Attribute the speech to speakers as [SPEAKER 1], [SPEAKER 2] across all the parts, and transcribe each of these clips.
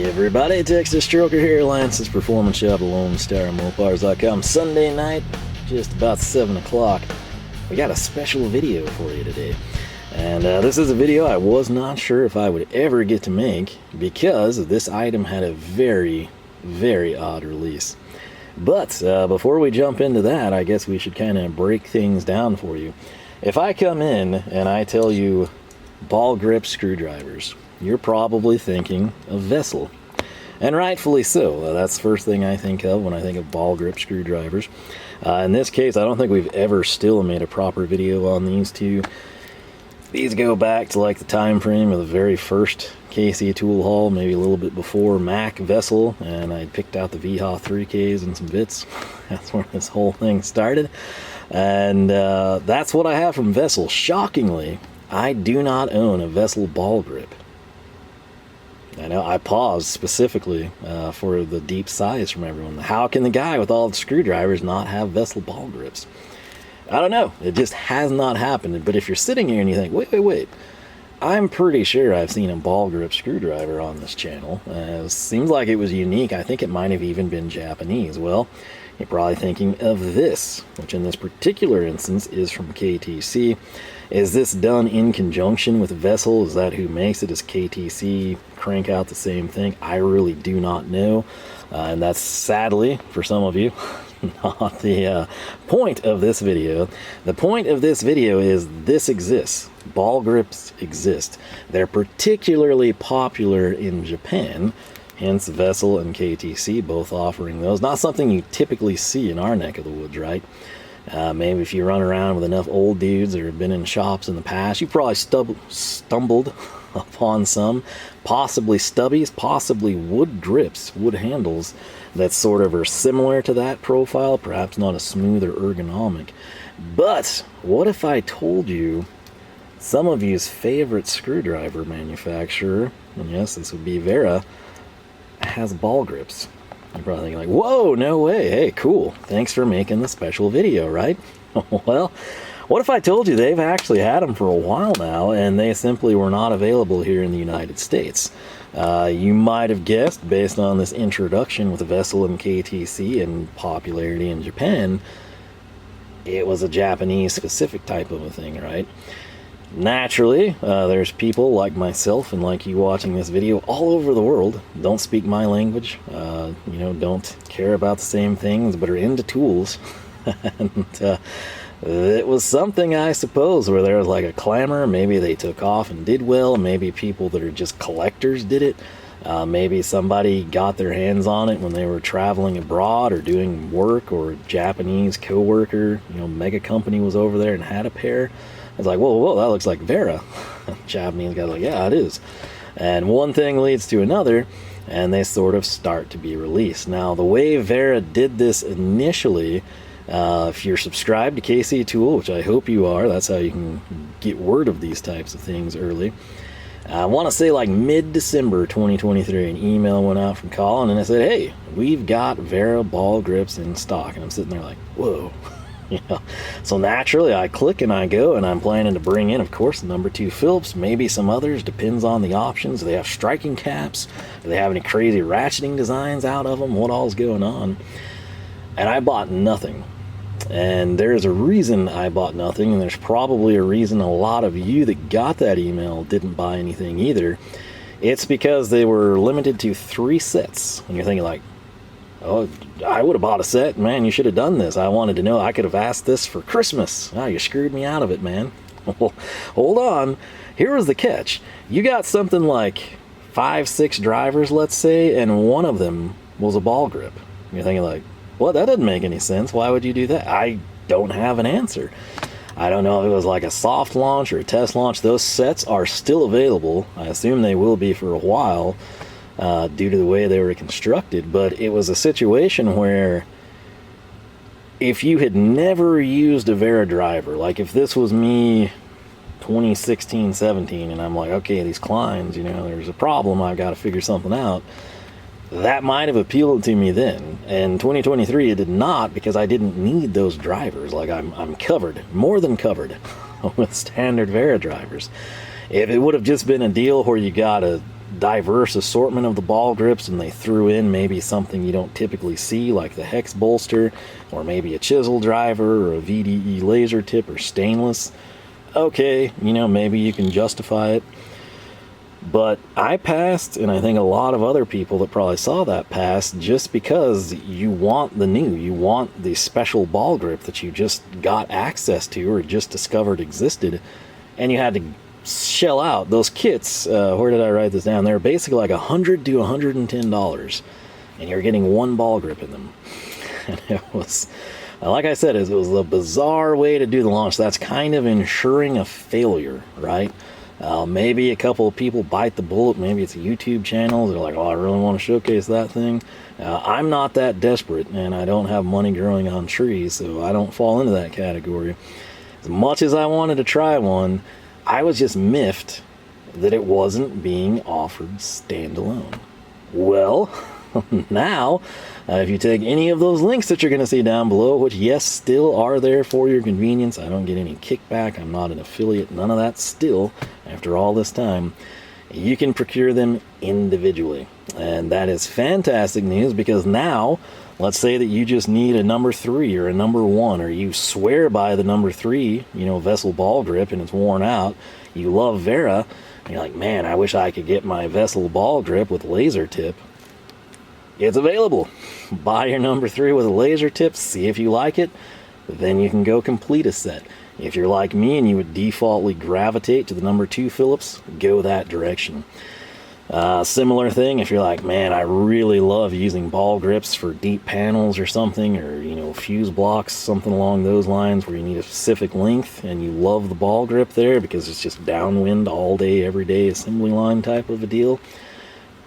[SPEAKER 1] Everybody, Texas Stroker here, Lance's Performance Shop, Lone Star Mopars.com. Sunday night, just about 7 o'clock. We got a special video for you today. And this is a video I was not sure if I would ever get to make because this item had a very, very odd release. But before we jump into that, I guess we should kind of break things down for you. If I come in and I tell you ball grip screwdrivers, you're probably thinking of Vessel. And rightfully so. That's the first thing I think of when I think of ball grip screwdrivers. In this case, I don't think we've ever still made a proper video on these two. These go back to like the time frame of the very first KC tool haul, maybe a little bit before Mac Vessel, and I picked out the VHA 3Ks and some bits. That's where this whole thing started. And that's what I have from Vessel. Shockingly, I do not own a Vessel ball grip. I know I paused specifically for the deep sighs from everyone. How can the guy with all the screwdrivers not have Vessel ball grips? I don't know. It just has not happened. But if you're sitting here and you think, wait, I'm pretty sure I've seen a ball grip screwdriver on this channel. It seems like it was unique. I think it might have even been Japanese. Well, you're probably thinking of this, which in this particular instance is from KTC. Is this done in conjunction with Vessel? Is that who makes it? Does KTC crank out the same thing? I really do not know. And that's sadly, for some of you, not the point of this video. The point of this video is this exists. Ball grips exist. They're particularly popular in Japan, hence Vessel and KTC both offering those. Not something you typically see in our neck of the woods, right? Maybe if you run around with enough old dudes or have been in shops in the past, you probably stumbled upon some, possibly stubbies, possibly wood grips, wood handles that sort of are similar to that profile, perhaps not as smooth or ergonomic. But what if I told you some of you's favorite screwdriver manufacturer, and yes, this would be Wera, has ball grips? You're probably thinking like, whoa, no way, hey, cool, thanks for making the special video, right? Well, what if I told you they've actually had them for a while now and they simply were not available here in the United States? You might have guessed, based on this introduction with Vessel and KTC and popularity in Japan, it was a Japanese specific type of a thing, right? Naturally, there's people like myself and like you watching this video all over the world, don't speak my language, don't care about the same things, but are into tools. And it was something, I suppose, where there was like a clamor. Maybe they took off and did well. Maybe people that are just collectors did it. Maybe somebody got their hands on it when they were traveling abroad or doing work, or a Japanese co-worker, mega company was over there and had a pair. It's like, whoa, that looks like Wera. Japanese guy's like, yeah, it is. And one thing leads to another, and they sort of start to be released. Now, the way Wera did this initially, if you're subscribed to KC Tool, which I hope you are, that's how you can get word of these types of things early. I want to say like mid-December 2023, an email went out from Colin, and I said, hey, we've got Wera ball grips in stock. And I'm sitting there like, whoa. So naturally I click and I go, and I'm planning to bring in, of course, the number 2 Phillips, maybe some others, depends on the options. Do they have striking caps? Do they have any crazy ratcheting designs out of them? What all's going on? And I bought nothing. And there's a reason I bought nothing, and there's probably a reason a lot of you that got that email didn't buy anything either. It's because they were limited to 3 sets. And you're thinking like, oh, I would have bought a set. Man, you should have done this. I wanted to know. I could have asked this for Christmas. Oh, you screwed me out of it, man. Well, hold on. Here was the catch. You got something like 5-6 drivers, let's say, and one of them was a ball grip. You're thinking like, well, that doesn't make any sense. Why would you do that? I don't have an answer. I don't know if it was like a soft launch or a test launch. Those sets are still available. I assume they will be for a while, due to the way they were constructed. But it was a situation where if you had never used a Wera driver, like if this was me 2016, 17, and I'm like, okay, these Kleins, there's a problem, I've got to figure something out, that might have appealed to me then. In 2023 it did not, because I didn't need those drivers. Like I'm covered, more than covered with standard Wera drivers. If it would have just been a deal where you got a diverse assortment of the ball grips, and they threw in maybe something you don't typically see, like the hex bolster, or maybe a chisel driver, or a VDE laser tip, or stainless, okay, you know, maybe you can justify it. But I passed, and I think a lot of other people that probably saw that passed, just because you want the new, you want the special ball grip that you just got access to or just discovered existed, and you had to shell out those kits. Where did I write this down? They're basically like $100 to $110, and you're getting one ball grip in them. And it was, like I said, it was a bizarre way to do the launch. That's kind of ensuring a failure, right? Maybe a couple of people bite the bullet. Maybe it's a YouTube channel. They're like, oh, I really want to showcase that thing. I'm not that desperate, and I don't have money growing on trees, so I don't fall into that category. As much as I wanted to try one, I was just miffed that it wasn't being offered standalone. Well, now, if you take any of those links that you're going to see down below, which, yes, still are there for your convenience. I don't get any kickback. I'm not an affiliate. None of that still, after all this time. You can procure them individually. And that is fantastic news, because now, let's say that you just need a number 3 or a number 1, or you swear by the number 3, you know, vessel ball grip, and it's worn out. You love Wera, and you're like, man, I wish I could get my vessel ball grip with laser tip. It's available. Buy your number 3 with a laser tip, see if you like it, then you can go complete a set. If you're like me and you would defaultly gravitate to the number 2 Phillips, go that direction. Similar thing, if you're like, man, I really love using ball grips for deep panels or something, or, you know, fuse blocks, something along those lines where you need a specific length, and you love the ball grip there because it's just downwind all day, every day, assembly line type of a deal.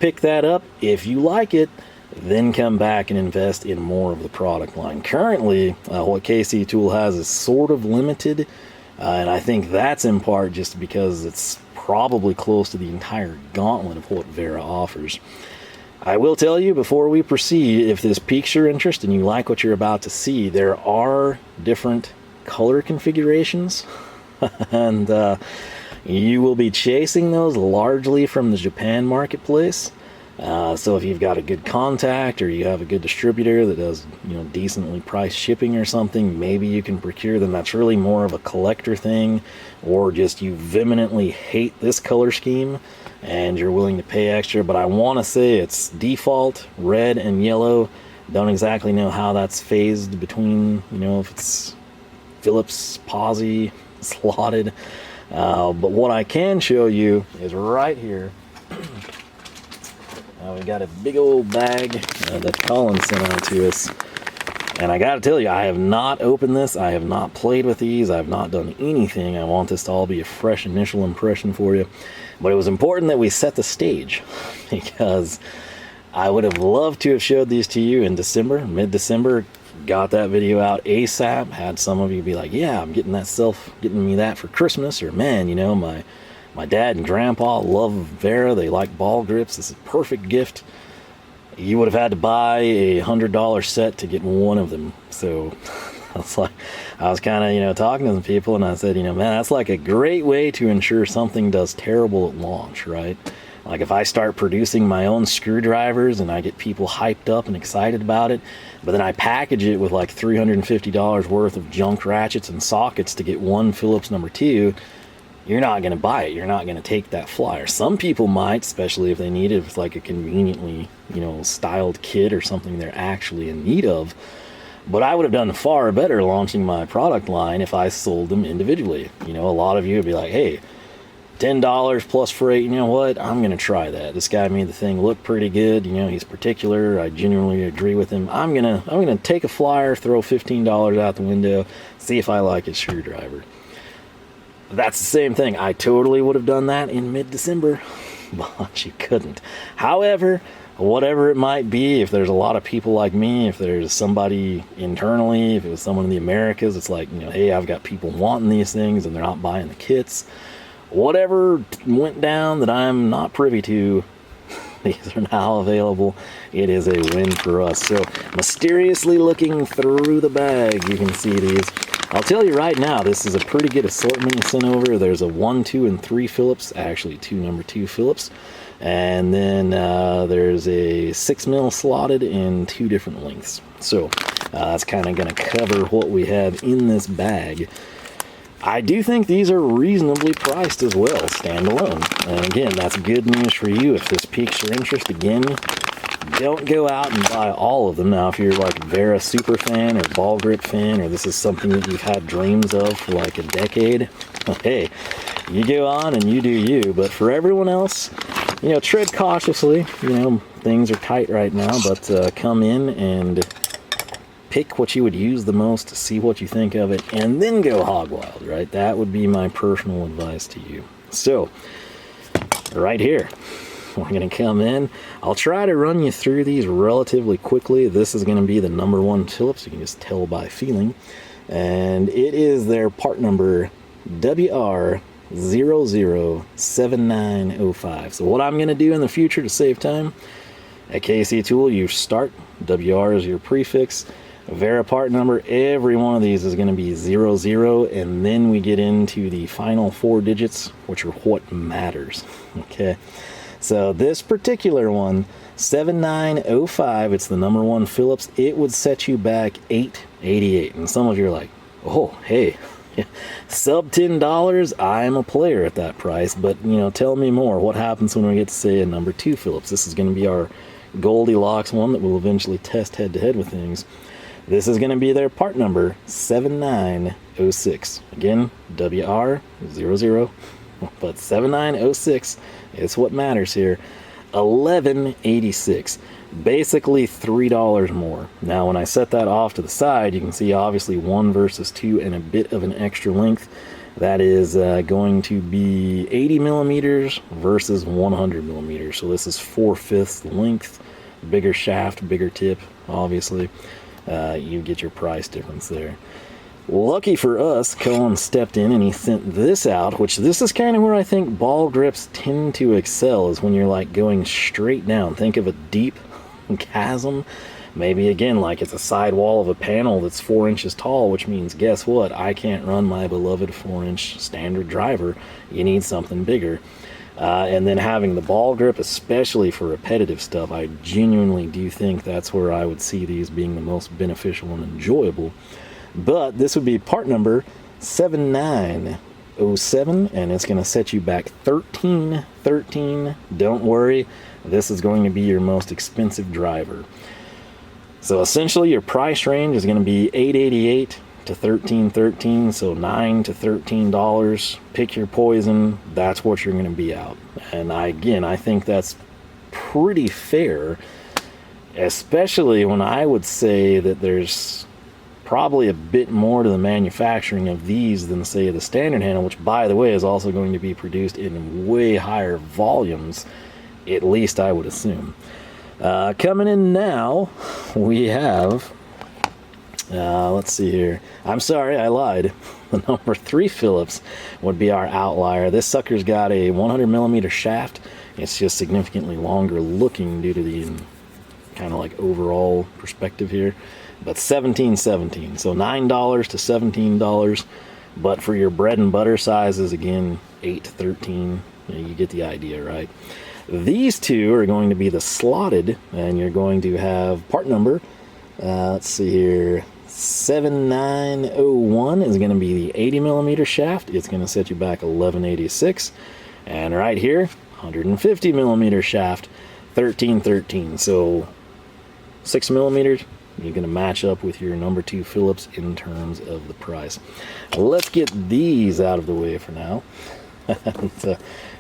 [SPEAKER 1] Pick that up. If you like it, then come back and invest in more of the product line. Currently, what KC Tool has is sort of limited, and I think that's in part just because it's probably close to the entire gauntlet of what Wera offers. I will tell you before we proceed, if this piques your interest and you like what you're about to see, there are different color configurations, and you will be chasing those largely from the Japan marketplace. So if you've got a good contact, or you have a good distributor that does, you know, decently priced shipping or something, maybe you can procure them. That's really more of a collector thing, or just you vehemently hate this color scheme and you're willing to pay extra. But I want to say it's default red and yellow. Don't exactly know how that's phased between, you know, if it's Phillips, posi, slotted. But what I can show you is right here. We got a big old bag that Colin sent out to us, and I gotta tell you, I have not opened this, I have not played with these, I have not done anything. I want this to all be a fresh initial impression for you, but it was important that we set the stage, because I would have loved to have showed these to you in December, mid-December. Got that video out ASAP, had some of you be like, yeah, I'm getting me that for Christmas, or man, you know, my dad and grandpa love Wera. They like ball grips. This is a perfect gift. You would have had to buy a $100 set to get one of them. So I was kind of, you know, talking to some people, and I said, you know, man, that's like a great way to ensure something does terrible at launch, right? Like if I start producing my own screwdrivers and I get people hyped up and excited about it, but then I package it with like $350 worth of junk ratchets and sockets to get one Phillips number 2, you're not going to buy it. You're not going to take that flyer. Some people might, especially if they need it with like a conveniently, you know, styled kit or something they're actually in need of. But I would have done far better launching my product line if I sold them individually. You know, a lot of you would be like, hey, $10 plus freight, you know what? I'm going to try that. This guy made the thing look pretty good. You know, he's particular. I genuinely agree with him. I'm going to take a flyer, throw $15 out the window, see if I like his screwdriver. That's the same thing. I totally would have done that in mid-December, but you couldn't. However, whatever it might be, if there's a lot of people like me, if there's somebody internally, if it was someone in the Americas, it's like, you know, hey, I've got people wanting these things and they're not buying the kits. Whatever went down that I'm not privy to, these are now available. It is a win for us. So mysteriously looking through the bag, you can see these. I'll tell you right now, this is a pretty good assortment you sent over. There's a 1, 2, and 3 Phillips, actually 2 number 2 Phillips, and then there's a 6 mil slotted in 2 different lengths. So that's kind of going to cover what we have in this bag. I do think these are reasonably priced as well, standalone. And again, that's good news for you if this piques your interest. Again, don't go out and buy all of them. Now, if you're like Wera super fan or Ball Grip fan, or this is something that you've had dreams of for like a decade, hey, you go on and you do you. But for everyone else, you know, tread cautiously. You know, things are tight right now, but come in and pick what you would use the most, see what you think of it, and then go hog wild, right? That would be my personal advice to you. So, right here, we're going to come in. I'll try to run you through these relatively quickly. This is going to be the number 1 Phillips. You can just tell by feeling. And it is their part number WR007905. So what I'm going to do in the future to save time, at KC Tool, you start, WR is your prefix, Wera part number, every one of these is going to be 00, and then we get into the final 4 digits, which are what matters. Okay, so this particular one, 7905, it's the number 1 Phillips. It would set you back $888, and some of you are like, oh, hey, sub $10, I'm a player at that price. But you know, tell me more. What happens when we get to say a number 2 Phillips? This is going to be our Goldilocks one that will eventually test head-to-head with things. This is going to be their part number, 7906. Again, WR00, but 7906 is what matters here. 1186, basically $3 more. Now, when I set that off to the side, you can see obviously 1 versus 2 and a bit of an extra length. That is going to be 80 millimeters versus 100 millimeters. So this is 4/5 length, bigger shaft, bigger tip, obviously. You get your price difference there. Lucky for us, Colin stepped in and he sent this out, which this is kind of where I think ball grips tend to excel, is when you're like going straight down. Think of a deep chasm. Maybe again, like it's a sidewall of a panel that's 4 inches tall, which means guess what? I can't run my beloved 4-inch standard driver. You need something bigger. And then having the ball grip, especially for repetitive stuff, I genuinely do think that's where I would see these being the most beneficial and enjoyable. But this would be part number 7907, and it's going to set you back $1313. Don't worry, this is going to be your most expensive driver. So essentially your price range is going to be $888 to $1313, so $9 to $13. Pick your poison. That's what you're going to be out. And I think that's pretty fair, especially when I would say that there's probably a bit more to the manufacturing of these than, say, the standard handle, which, by the way, is also going to be produced in way higher volumes, at least I would assume. Coming in now, we have, let's see here. I'm sorry, I lied. The number 3 Phillips would be our outlier. This sucker's got a 100 millimeter shaft. It's just significantly longer looking due to the kind of like overall perspective here. But $17.17, so $9 to $17. But for your bread and butter sizes, again, $8 to $13. You get the idea, right? These two are going to be the slotted, and you're going to have part number, let's see here, 7901 is going to be the 80 millimeter shaft. It's going to set you back 1186. And right here, 150 millimeter shaft, 1313. So 6 millimeters, you're going to match up with your number 2 Phillips in terms of the price. Let's get these out of the way for now.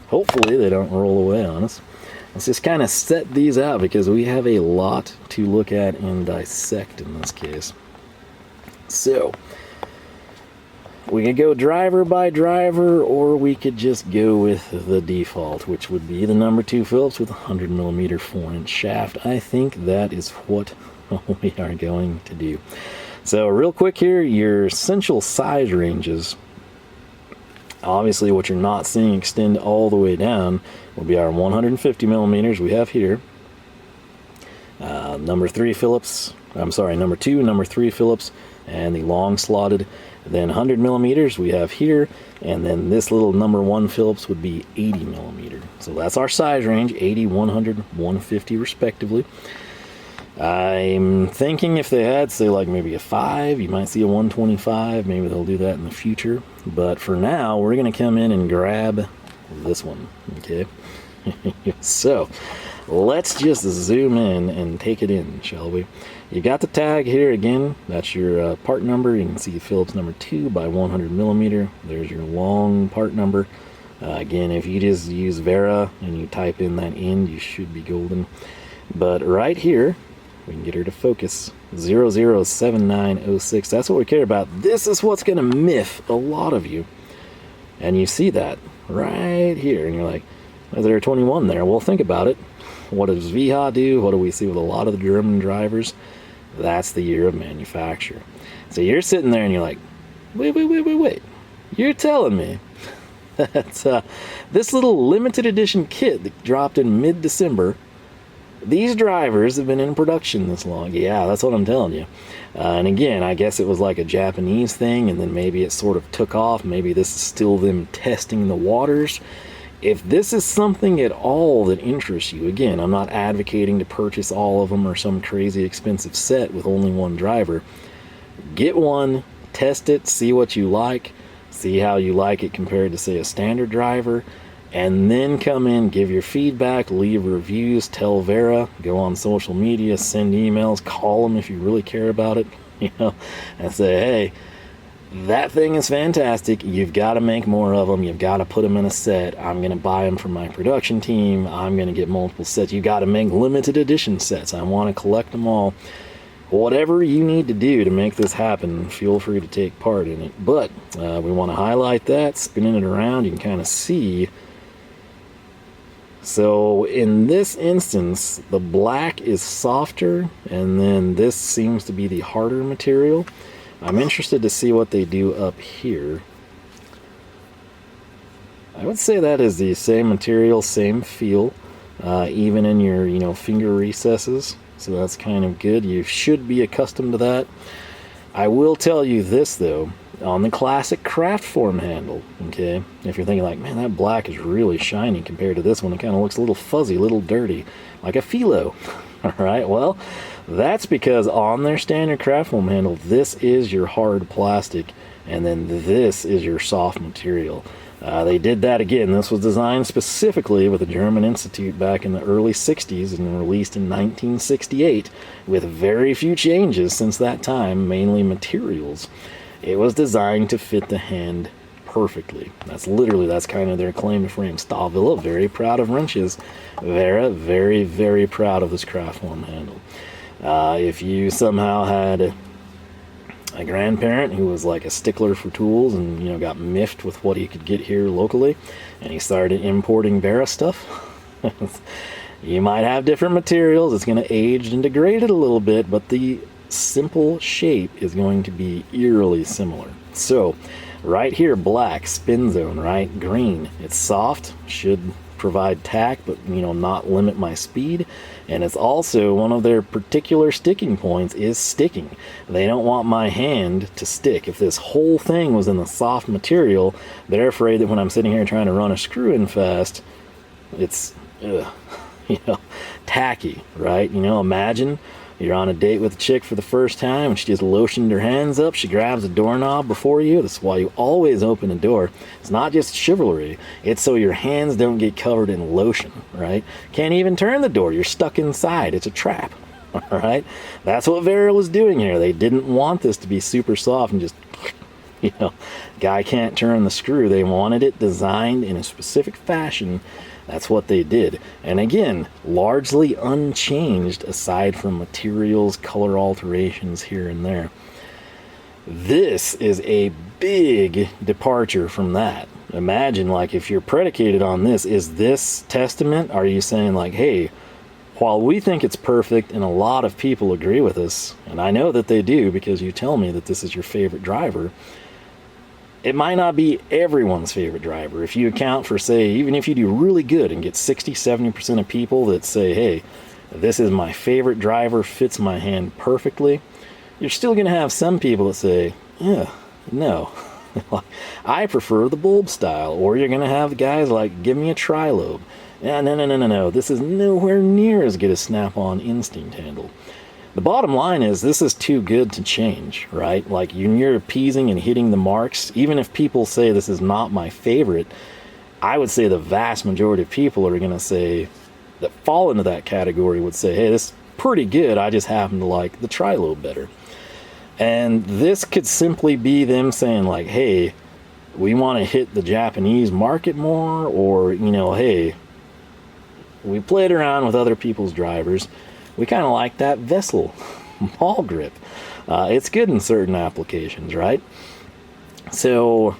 [SPEAKER 1] Hopefully they don't roll away on us. Let's just kind of set these out because we have a lot to look at and dissect in this case. So, we could go driver by driver, or we could just go with the default, which would be the number 2 Phillips with a 100 millimeter 4-inch shaft. I think that is what we are going to do. So real quick here, your essential size ranges, obviously what you're not seeing extend all the way down, will be our 150 millimeters we have here. Number 2, number 3 Phillips, and the long slotted. Then 100 millimeters we have here, and then this little number 1 Phillips would be 80 millimeter. So that's our size range, 80, 100, 150 respectively. I'm thinking if they had, say, like maybe a 5, you might see a 125. Maybe they'll do that in the future. But for now, we're going to come in and grab this one, okay? So let's just zoom in and take it in, shall we? You got the tag here again. That's your part number. You can see Phillips number 2 by 100 millimeter. There's your long part number. Again, if you just use Wera and you type in that end, you should be golden. But right here, we can get her to focus. 007906. That's what we care about. This is what's going to miff a lot of you. And you see that right here. And you're like, is there a 21 there? Well, think about it. What does VHA do? What do we see with a lot of the German drivers? That's the year of manufacture. So you're sitting there and you're like, wait. You're telling me that this little limited edition kit that dropped in mid-December, these drivers have been in production this long? Yeah, that's what I'm telling you. And again, I guess it was like a Japanese thing, and then maybe it sort of took off. Maybe this is still them testing the waters. If this is something at all that interests you, again, I'm not advocating to purchase all of them or some crazy expensive set with only one driver. Get one, test it, see what you like, see how you like it compared to, say, a standard driver, and then come in, give your feedback, leave reviews, tell Wera, go on social media, send emails, call them if you really care about it, and say, hey, that thing is fantastic. You've got to make more of them. You've got to put them in a set. I'm going to buy them for my production team. I'm going to get multiple sets. You've got to make limited edition sets. I want to collect them all. Whatever you need to do to make this happen, feel free to take part in it. But we want to highlight that, spinning it around. You can kind of see. So in this instance, the black is softer, and then this seems to be the harder material. I'm interested to see what they do up here. I would say that is the same material, same feel, even in your finger recesses. So that's kind of good. You should be accustomed to that. I will tell you this though, on the classic Kraftform handle, okay, if you're thinking like, man, that black is really shiny compared to this one, it kind of looks a little fuzzy, a little dirty, like a philo. All right, well, that's because on their standard Kraftform handle, this is your hard plastic, and then this is your soft material. They did that again. This was designed specifically with a German institute back in the early 60s and released in 1968 with very few changes since that time, mainly materials. It was designed to fit the hand perfectly. That's kind of their claim to fame. Stavilla, very proud of wrenches. Wera, very, very proud of this Kraftform handle. If you somehow had a grandparent who was like a stickler for tools and got miffed with what he could get here locally, and he started importing Wera stuff, you might have different materials. It's going to age and degrade it a little bit, but the simple shape is going to be eerily similar. So right here, black, spin zone, right? Green, it's soft, should provide tack, but not limit my speed. And it's also one of their particular sticking points is sticking. They don't want my hand to stick. If this whole thing was in the soft material, they're afraid that when I'm sitting here trying to run a screw in fast, it's tacky, right? Imagine you're on a date with a chick for the first time and she just lotioned her hands up. She grabs a doorknob before you. That's why you always open a door. It's not just chivalry. It's so your hands don't get covered in lotion, right? Can't even turn the door. You're stuck inside. It's a trap, all right? That's what Wera was doing here. They didn't want this to be super soft and just, guy can't turn the screw. They wanted it designed in a specific fashion. That's what they did. And again, largely unchanged aside from materials, color alterations here and there. This is a big departure from that. Imagine, like, if you're predicated on this, is this testament? Are you saying like, hey, while we think it's perfect and a lot of people agree with us, and I know that they do because you tell me that this is your favorite driver, it might not be everyone's favorite driver. If you account for, say, even if you do really good and get 60-70% of people that say, hey, this is my favorite driver, fits my hand perfectly, you're still going to have some people that say, yeah, No. I prefer the bulb style, or you're going to have guys like, give me a tri-lobe. Yeah, no. This is nowhere near as good as Snap-on Instinct handle. The bottom line is, this is too good to change, right? Like, when you're appeasing and hitting the marks, even if people say this is not my favorite, I would say the vast majority of people are going to say, that fall into that category, would say, hey, this is pretty good, I just happen to like the tri-lobe better. And this could simply be them saying like, hey, we want to hit the Japanese market more, or, you know, hey, we played around with other people's drivers. We kind of like that Vessel ball grip. It's good in certain applications, right? So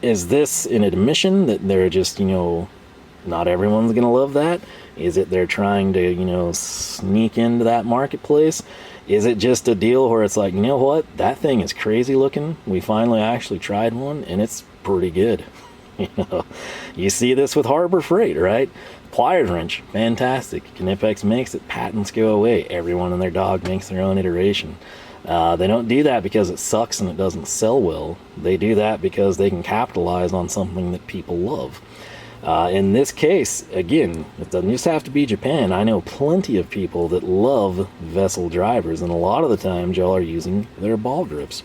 [SPEAKER 1] is this an admission that they're just, you know, not everyone's going to love that? Is it they're trying to, you know, sneak into that marketplace? Is it just a deal where it's like, you know what, that thing is crazy looking, we finally actually tried one and it's pretty good? You know, you see this with Harbor Freight, right? Pliers wrench, fantastic. Knipex makes it, patents go away. Everyone and their dog makes their own iteration. They don't do that because it sucks and it doesn't sell well. They do that because they can capitalize on something that people love. In this case, again, it doesn't just have to be Japan. I know plenty of people that love Vessel drivers, and a lot of the times y'all are using their ball grips.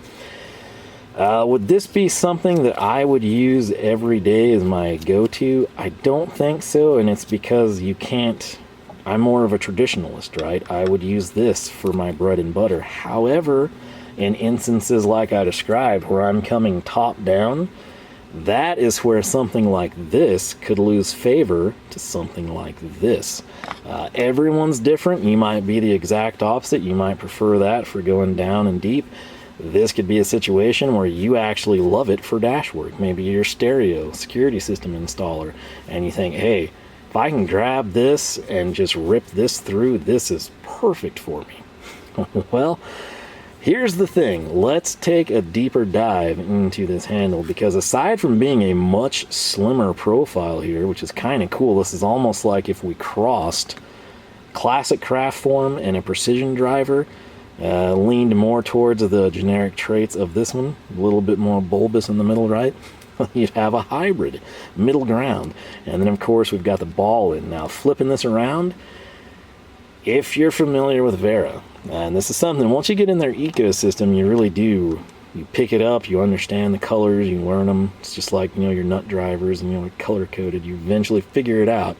[SPEAKER 1] Would this be something that I would use every day as my go-to? I don't think so, and it's because you can't. I'm more of a traditionalist, right? I would use this for my bread and butter. However, in instances like I described, where I'm coming top down, that is where something like this could lose favor to something like this. Everyone's different. You might be the exact opposite. You might prefer that for going down and deep. This could be a situation where you actually love it for dash work. Maybe you're stereo, security system installer, and you think, hey, if I can grab this and just rip this through, this is perfect for me. Well, here's the thing. Let's take a deeper dive into this handle, because aside from being a much slimmer profile here, which is kind of cool, this is almost like if we crossed classic Kraftform and a precision driver, leaned more towards the generic traits of this one, a little bit more bulbous in the middle, right? You'd have a hybrid middle ground. And then of course we've got the ball in. Now flipping this around, if you're familiar with Wera, and this is something, once you get in their ecosystem, you really do, you pick it up, you understand the colors, you learn them. It's just like, you know, your nut drivers, and, you know, color coded, you eventually figure it out.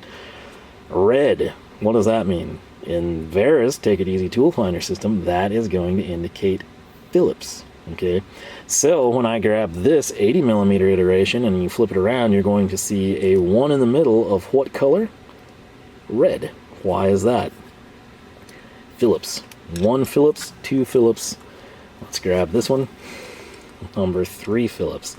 [SPEAKER 1] Red, what does that mean? In Wera's Take It Easy Toolfinder system, that is going to indicate Phillips. Okay, so when I grab this 80mm iteration and you flip it around, you're going to see a 1 in the middle of what color? Red. Why is that? Phillips. 1 Phillips, 2 Phillips. Let's grab this one. Number 3 Phillips.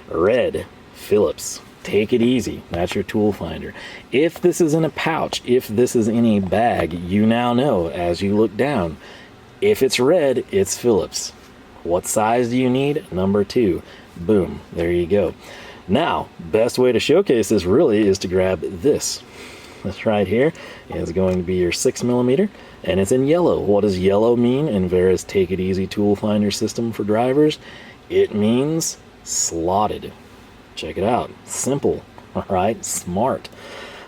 [SPEAKER 1] Red. Phillips. Take it easy. That's your tool finder. If this is in a pouch, if this is in a bag, you now know as you look down. If it's red, it's Phillips. What size do you need? Number 2. Boom. There you go. Now, best way to showcase this really is to grab this. This right here is going to be your 6mm, and it's in yellow. What does yellow mean in Wera's Take It Easy tool finder system for drivers? It means slotted. Check it out. Simple. All right. Smart.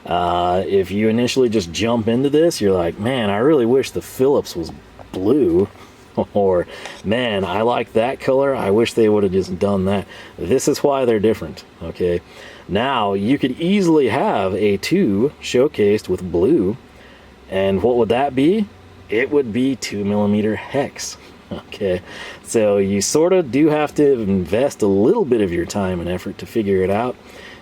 [SPEAKER 1] If you initially just jump into this, you're like, man, I really wish the Phillips was blue. Or, man, I like that color. I wish they would have just done that. This is why they're different. Okay. Now, you could easily have a 2 showcased with blue. And what would that be? It would be 2mm hex. Okay, so you sort of do have to invest a little bit of your time and effort to figure it out,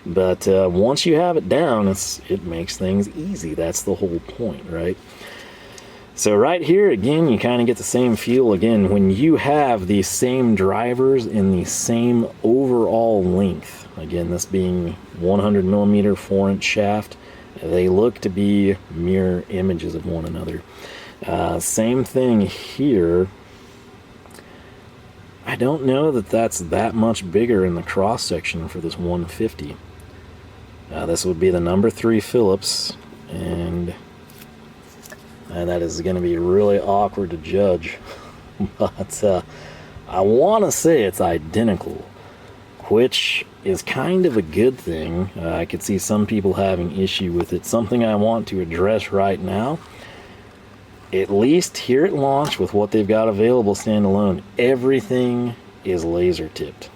[SPEAKER 1] but once you have it down, it makes things easy. That's the whole point, right? So right here, again, you kind of get the same feel. Again, when you have the same drivers in the same overall length, again, this being 100mm 4-inch shaft, they look to be mirror images of one another. Same thing here. I don't know that that's that much bigger in the cross section for this 150. This would be the number 3 Phillips, and that is going to be really awkward to judge. But I want to say it's identical, which is kind of a good thing. I could see some people having issue with it. Something I want to address right now, at least here at launch with what they've got available standalone, everything is laser tipped.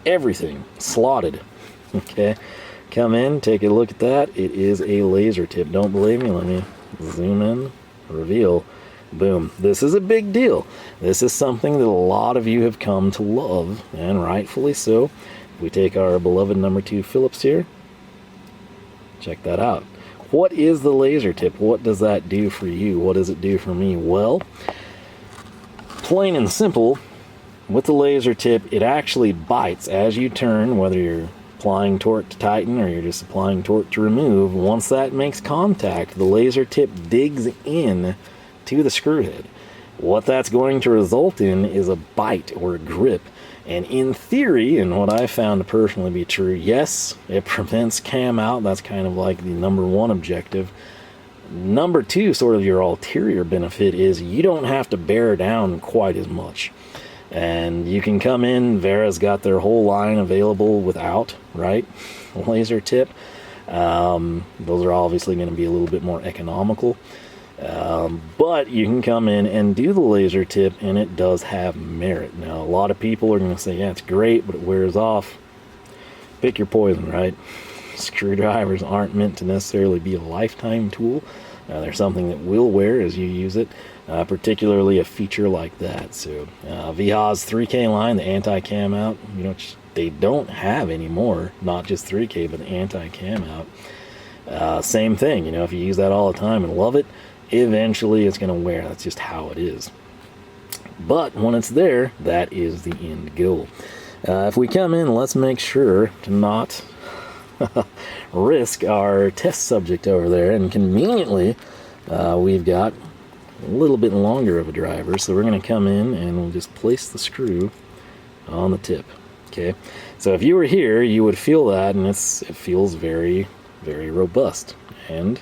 [SPEAKER 1] Everything slotted. Okay, come in, take a look at that. It is a laser tip. Don't believe me? Let me zoom in, reveal. Boom. This is a big deal. This is something that a lot of you have come to love, and rightfully so. We take our beloved number 2 Phillips here. Check that out. What is the laser tip? What does that do for you? What does it do for me? Well, plain and simple, with the laser tip, it actually bites as you turn, whether you're applying torque to tighten or you're just applying torque to remove. Once that makes contact, the laser tip digs in to the screw head. What that's going to result in is a bite or a grip. And in theory, and what I found to personally be true, yes, it prevents cam out. That's kind of like the number 1 objective. Number 2, sort of your ulterior benefit, is you don't have to bear down quite as much. And you can come in, Wera's got their whole line available without, right, laser tip. Those are obviously going to be a little bit more economical. But you can come in and do the laser tip, and it does have merit. Now, a lot of people are going to say, yeah, it's great, but it wears off. Pick your poison, right? Screwdrivers aren't meant to necessarily be a lifetime tool. They're something that will wear as you use it, particularly a feature like that. So VHA's 3K line, the anti-cam out, you know, they don't have anymore, not just 3K, but the anti-cam out. Same thing, you know, if you use that all the time and love it, eventually it's going to wear. That's just how it is. But when it's there, that is the end goal. If we come in, let's make sure to not risk our test subject over there. And conveniently, we've got a little bit longer of a driver, so we're going to come in and we'll just place the screw on the tip. Okay, so if you were here, you would feel that, and it feels very, very robust. And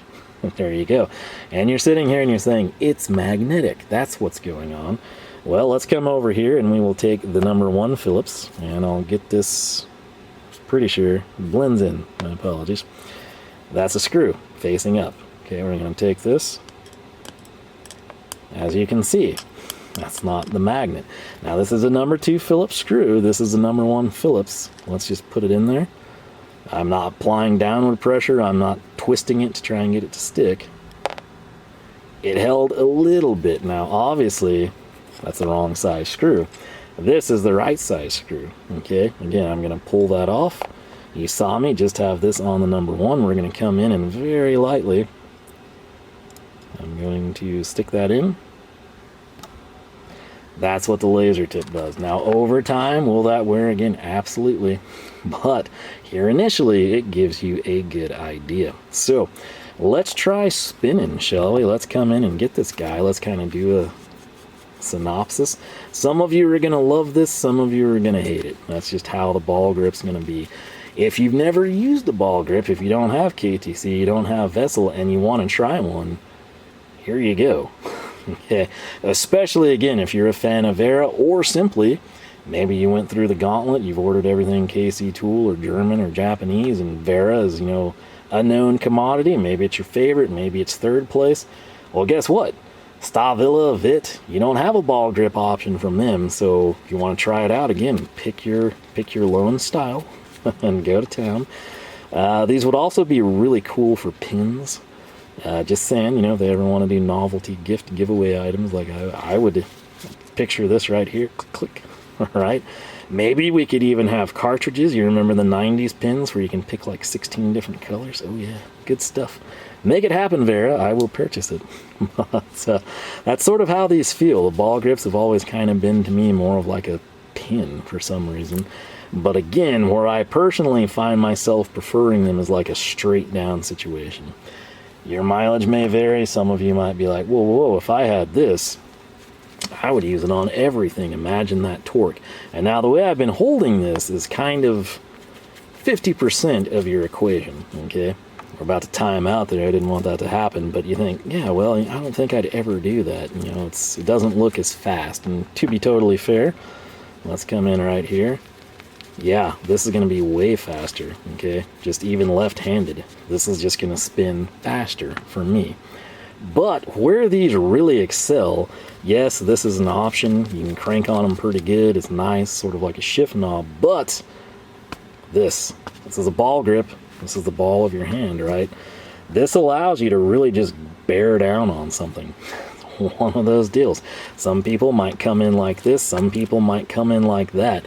[SPEAKER 1] there you go. And you're sitting here and you're saying, it's magnetic. That's what's going on. Well, let's come over here and we will take the number 1 Phillips, and I'll get this, pretty sure, blends in. My apologies. That's a screw facing up. Okay, we're going to take this. As you can see, that's not the magnet. Now, this is a number 2 Phillips screw. This is a number 1 Phillips. Let's just put it in there. I'm not applying downward pressure. I'm not twisting it to try and get it to stick. It held a little bit. Now, obviously, that's the wrong size screw. This is the right size screw. Okay, again, I'm going to pull that off. You saw me just have this on the number 1. We're going to come in and very lightly, I'm going to stick that in. That's what the laser tip does. Now, over time, will that wear again? Absolutely. But here initially, it gives you a good idea. So let's try spinning, shall we? Let's come in and get this guy. Let's kind of do a synopsis. Some of you are going to love this. Some of you are going to hate it. That's just how the ball grip's going to be. If you've never used a ball grip, if you don't have KTC, you don't have Vessel, and you want to try one, here you go. Okay, especially again if you're a fan of Wera, or simply maybe you went through the gauntlet, you've ordered everything KC Tool or German or Japanese, and Wera is, you know, a known commodity. Maybe it's your favorite, maybe it's 3rd place. Well, guess what? Stavilla, Vit, you don't have a ball grip option from them, so if you want to try it out, again, pick your lone style and go to town. These would also be really cool for pins. Just saying, you know, if they ever want to do novelty gift giveaway items, like I would picture this right here, click, click, all right? Maybe we could even have cartridges. You remember the 90s pins where you can pick like 16 different colors? Oh yeah, good stuff. Make it happen, Wera. I will purchase it. But, that's sort of how these feel. The ball grips have always kind of been to me more of like a pin for some reason. But again, where I personally find myself preferring them is like a straight down situation. Your mileage may vary. Some of you might be like, whoa, whoa, if I had this, I would use it on everything. Imagine that torque. And now the way I've been holding this is kind of 50% of your equation, okay? We're about to time out there. I didn't want that to happen, but you think, yeah, well, I don't think I'd ever do that. You know, it doesn't look as fast. And to be totally fair, let's come in right here. Yeah, this is going to be way faster, okay? Just even left-handed. This is just going to spin faster for me. But where these really excel, yes, this is an option. You can crank on them pretty good. It's nice, sort of like a shift knob. But this is a ball grip. This is the ball of your hand, right? This allows you to really just bear down on something. It's one of those deals. Some people might come in like this. Some people might come in like that.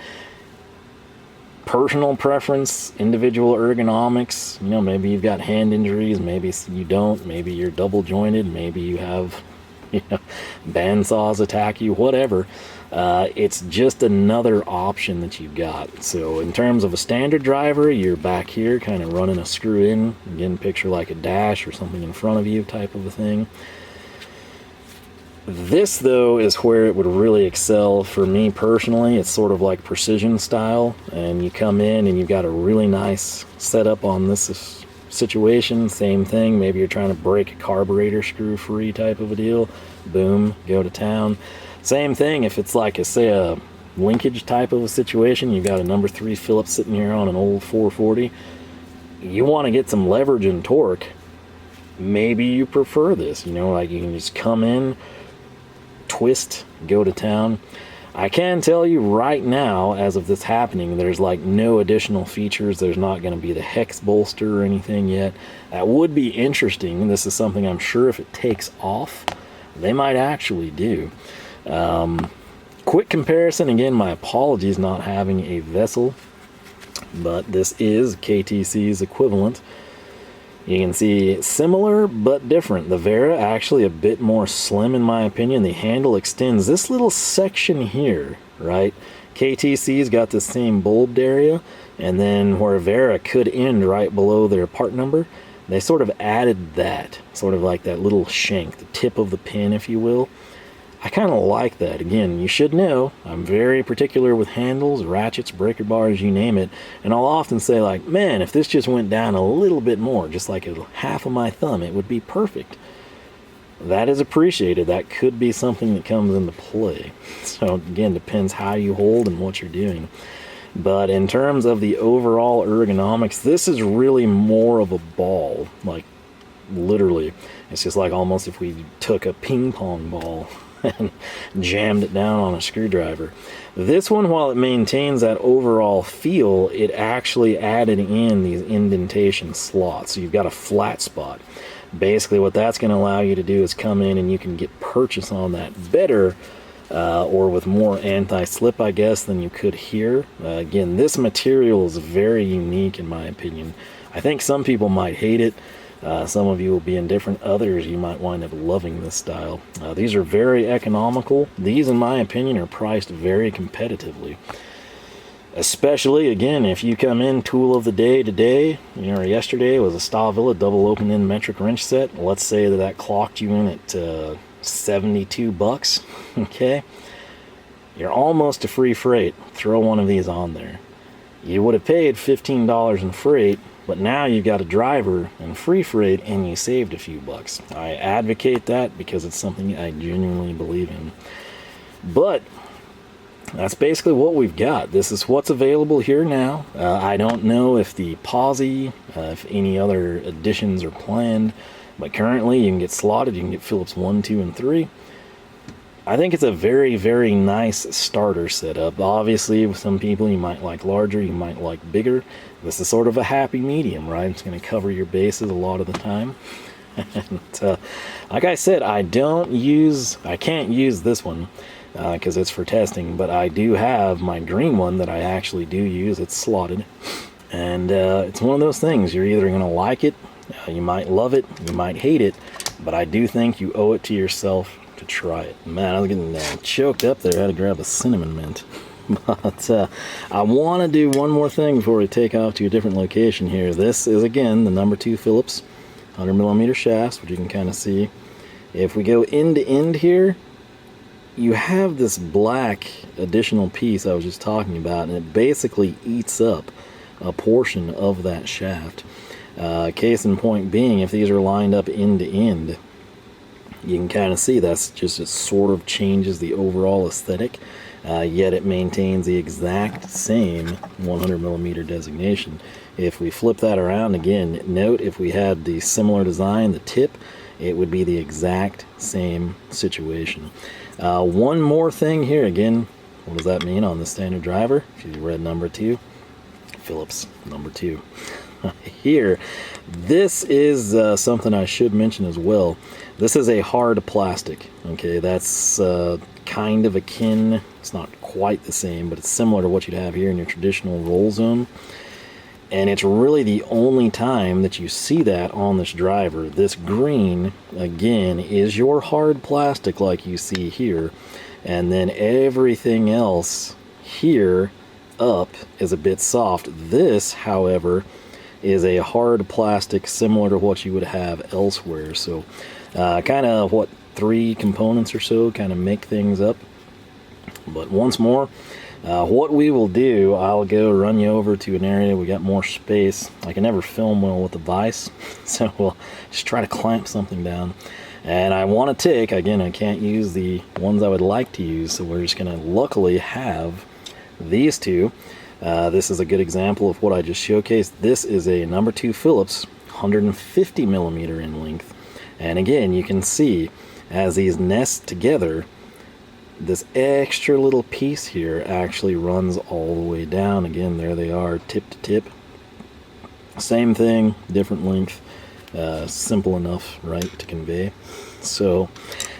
[SPEAKER 1] Personal preference, individual ergonomics, you know, maybe you've got hand injuries, maybe you don't, maybe you're double jointed, maybe you have, you know, bandsaws attack you, whatever. It's just another option that you've got. So in terms of a standard driver, you're back here kind of running a screw in, again, picture like a dash or something in front of you type of a thing. This, though, is where it would really excel for me personally. It's sort of like precision style, and you come in and you've got a really nice setup on this situation. Same thing, maybe you're trying to break a carburetor screw free type of a deal. Boom, go to town. Same thing if it's like, say, a linkage type of a situation. You've got a number 3 Phillips sitting here on an old 440. You want to get some leverage and torque. Maybe you prefer this, you know, like you can just come in, twist, go to town. I can tell you right now, as of this happening, there's like no additional features. There's not going to be the hex bolster or anything yet. That would be interesting. This is something I'm sure if it takes off, they might actually do. Quick comparison, again, my apologies not having a vessel, but this is KTC's equivalent. You can see similar but different. The Wera actually a bit more slim in my opinion. The handle extends this little section here, right? KTC's got the same bulbed area, and then where Wera could end right below their part number, they sort of added that, sort of like that little shank, the tip of the pin, if you will. I kind of like that. Again, you should know, I'm very particular with handles, ratchets, breaker bars, you name it. And I'll often say like, man, if this just went down a little bit more, just like a half of my thumb, it would be perfect. That is appreciated. That could be something that comes into play. So again, depends how you hold and what you're doing. But in terms of the overall ergonomics, this is really more of a ball, like literally. It's just like almost if we took a ping pong ball and jammed it down on a screwdriver. This one, while it maintains that overall feel, it actually added in these indentation slots. So you've got a flat spot. Basically what that's going to allow you to do is come in and you can get purchase on that better or with more anti-slip, I guess, than you could here. Again, this material is very unique in my opinion. I think some people might hate it. Some of you will be indifferent. Others, you might wind up loving this style. These are very economical. These, in my opinion, are priced very competitively. Especially, again, if you come in tool of the day today, you know, yesterday was a Stavilla double open-end metric wrench set. Let's say that clocked you in at 72 bucks, okay? You're almost to free freight. Throw one of these on there. You would have paid $15 in freight, but now you've got a driver and free freight and you saved a few bucks. I advocate that because it's something I genuinely believe in. But that's basically what we've got. This is what's available here now. I don't know if the posi, if any other additions are planned, but currently you can get slotted. You can get Phillips 1, 2, and 3. I think it's a very, very nice starter setup. Obviously, with some people, you might like larger, you might like bigger. This is sort of a happy medium, right? It's going to cover your bases a lot of the time. And, like I said, I can't use this one because it's for testing, but I do have my green one that I actually do use. It's slotted. And it's one of those things. You're either going to like it, you might love it, you might hate it, but I do think you owe it to yourself to try it. Man, I was getting choked up there. I had to grab a cinnamon mint. But I want to do one more thing before we take off to a different location here. This is, again, the number 2 Phillips 100mm shafts, which you can kind of see. If we go end to end here, you have this black additional piece I was just talking about, and it basically eats up a portion of that shaft. Case in point being, if these are lined up end to end, you can kind of see that's just, it sort of changes the overall aesthetic. yet it maintains the exact same 100mm designation. If we flip that around again, note if we had the similar design, the tip, it would be the exact same situation. One more thing here, again, what does that mean on the standard driver? If you read number 2, Phillips number 2. Here, this is something I should mention as well. This is a hard plastic. Okay, that's kind of akin, it's not quite the same, but it's similar to what you'd have here in your traditional roll zone. And it's really the only time that you see that on this driver. This green, again, is your hard plastic like you see here. And then everything else here up is a bit soft. This, however, is a hard plastic similar to what you would have elsewhere. So kind of, what, 3 components or so kind of make things up. But once more, what we will do, I'll go run you over to an area we got more space. I can never film well with the vise, so we'll just try to clamp something down. And I want to take, again, I can't use the ones I would like to use, so we're just going to luckily have these two. This is a good example of what I just showcased. This is a number 2 Phillips, 150mm in length. And again, you can see as these nest together, this extra little piece here actually runs all the way down. Again, there they are, tip to tip. Same thing, different length. Simple enough, right, to convey. So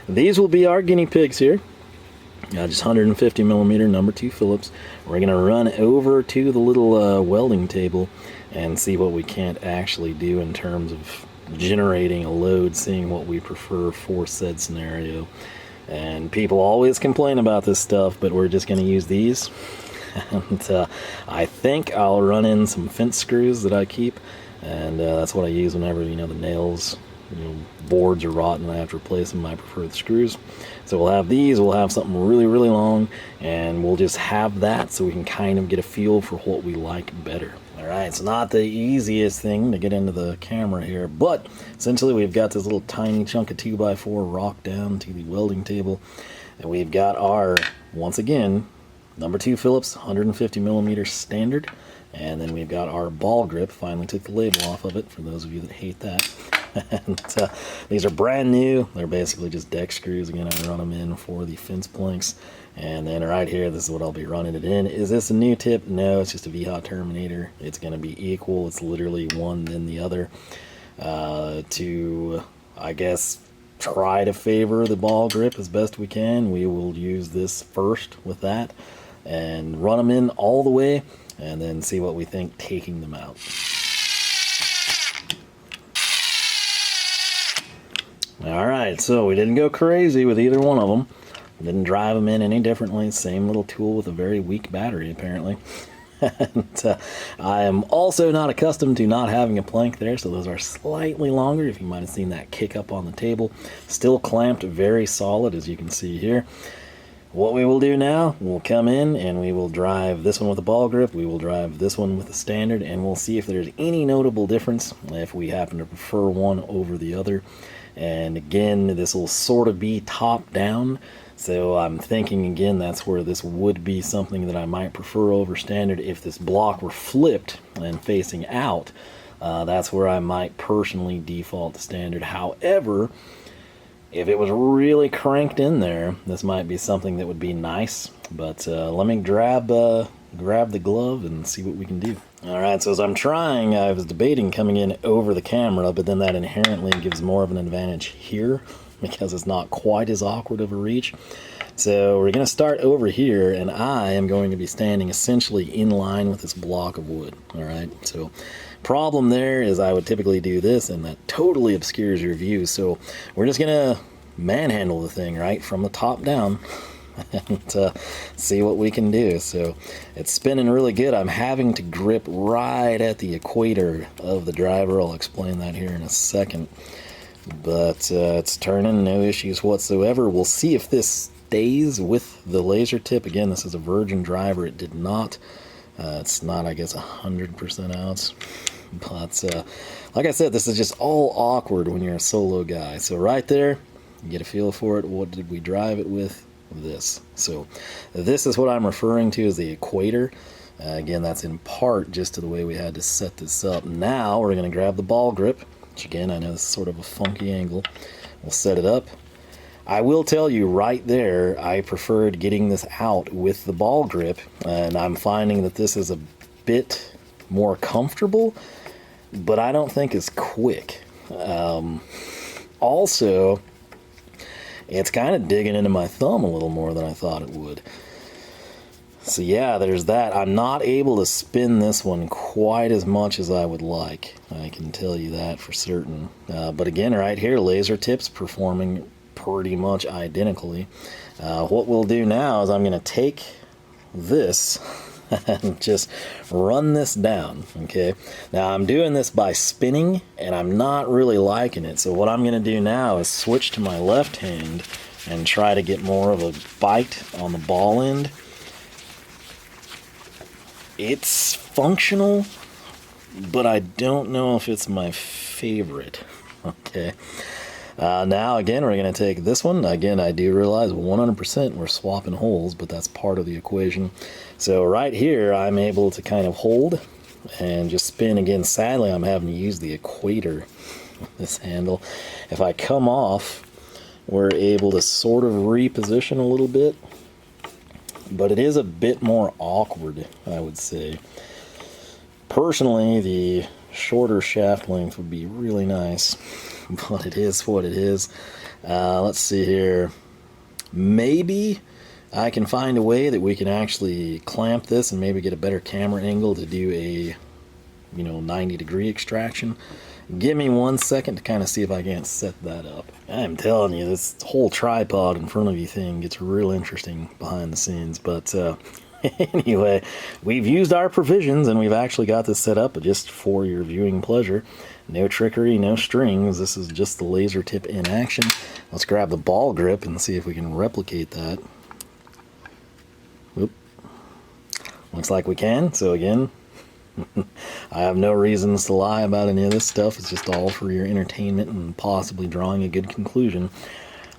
[SPEAKER 1] these will be our guinea pigs here. Just 150mm number 2 Phillips. We're going to run over to the little welding table and see what we can't actually do in terms of generating a load, seeing what we prefer for said scenario. And people always complain about this stuff, but we're just going to use these. And I think I'll run in some fence screws that I keep, and that's what I use whenever, the nails, boards are rotten and I have to replace them. I prefer the screws. So we'll have these, we'll have something really, really long, and we'll just have that so we can kind of get a feel for what we like better. Alright, it's not the easiest thing to get into the camera here, but essentially we've got this little tiny chunk of 2x4 rocked down to the welding table, and we've got our, once again, number 2 Phillips 150mm standard, and then we've got our ball grip. Finally took the label off of it for those of you that hate that. And these are brand new. They're basically just deck screws. Again, I run them in for the fence planks. And then right here, this is what I'll be running it in. Is this a new tip? No, it's just a V-Hot Terminator. It's going to be equal. It's literally one then the other. To, I guess, try to favor the ball grip as best we can, we will use this first with that and run them in all the way and then see what we think taking them out. Alright, so we didn't go crazy with either one of them. Didn't drive them in any differently. Same little tool with a very weak battery, apparently. And I am also not accustomed to not having a plank there, so those are slightly longer. If you might have seen that kick up on the table. Still clamped very solid, as you can see here. What we will do now, we'll come in and we will drive this one with a ball grip, we will drive this one with a standard, and we'll see if there's any notable difference if we happen to prefer one over the other. And again, this will sort of be top down, so I'm thinking again that's where this would be something that I might prefer over standard. If this block were flipped and facing out, that's where I might personally default to standard. However, if it was really cranked in there, this might be something that would be nice. But let me grab the glove and see what we can do. Alright, so as I'm trying, I was debating coming in over the camera, but then that inherently gives more of an advantage here because it's not quite as awkward of a reach. So we're going to start over here, and I am going to be standing essentially in line with this block of wood. Alright, so problem there is I would typically do this, and that totally obscures your view. So we're just going to manhandle the thing, right, from the top down. And see what we can do. So it's spinning really good. I'm having to grip right at the equator of the driver. I'll explain that here in a second. But it's turning, no issues whatsoever. We'll see if this stays with the laser tip. Again, this is a virgin driver. It did not. It's not, I guess, 100% ounce. But like I said, this is just all awkward when you're a solo guy. So right there, you get a feel for it. What did we drive it with? this. So this is what I'm referring to as the equator. Again, that's in part just to the way we had to set this up. Now we're going to grab the ball grip, which again, I know this is sort of a funky angle. We'll set it up. I will tell you right there, I preferred getting this out with the ball grip, and I'm finding that this is a bit more comfortable, but I don't think it's quick. Also, it's kind of digging into my thumb a little more than I thought it would. So yeah, there's that. I'm not able to spin this one quite as much as I would like. I can tell you that for certain. But again, right here, LaserTip's performing pretty much identically. What we'll do now is I'm going to take this and just run this down, okay? Now I'm doing this by spinning, and I'm not really liking it. So what I'm going to do now is switch to my left hand and try to get more of a bite on the ball end. It's functional, but I don't know if it's my favorite. Okay. Now, again, we're going to take this one. Again, I do realize 100% we're swapping holes, but that's part of the equation. So right here, I'm able to kind of hold and just spin. Again, sadly, I'm having to use the equator with this handle. If I come off, we're able to sort of reposition a little bit. But it is a bit more awkward, I would say. Personally, the shorter shaft length would be really nice, but it is what it is. Let's see here. Maybe I can find a way that we can actually clamp this and maybe get a better camera angle to do a 90-degree extraction. Give me 1 second to kind of see if I can't set that up. I'm telling you, this whole tripod in front of you thing gets real interesting behind the scenes. But anyway, we've used our provisions and we've actually got this set up just for your viewing pleasure. No trickery, no strings. This is just the LaserTip in action. Let's grab the ball grip and see if we can replicate that. Oop. Looks like we can. So again, I have no reasons to lie about any of this stuff. It's just all for your entertainment and possibly drawing a good conclusion.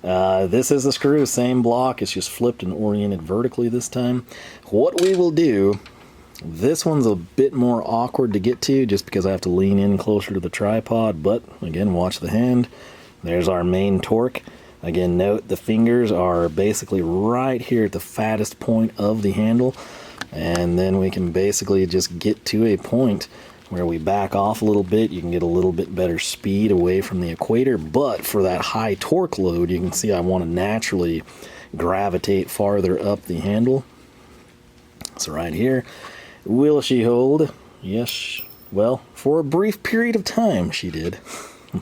[SPEAKER 1] This is the screw, same block. It's just flipped and oriented vertically this time. What we will do, this one's a bit more awkward to get to just because I have to lean in closer to the tripod. But again, watch the hand. There's our main torque. Again, note the fingers are basically right here at the fattest point of the handle. And then we can basically just get to a point where we back off a little bit. You can get a little bit better speed away from the equator, but for that high torque load, you can see I want to naturally gravitate farther up the handle. So right here, will she hold? Yes, well, for a brief period of time she did.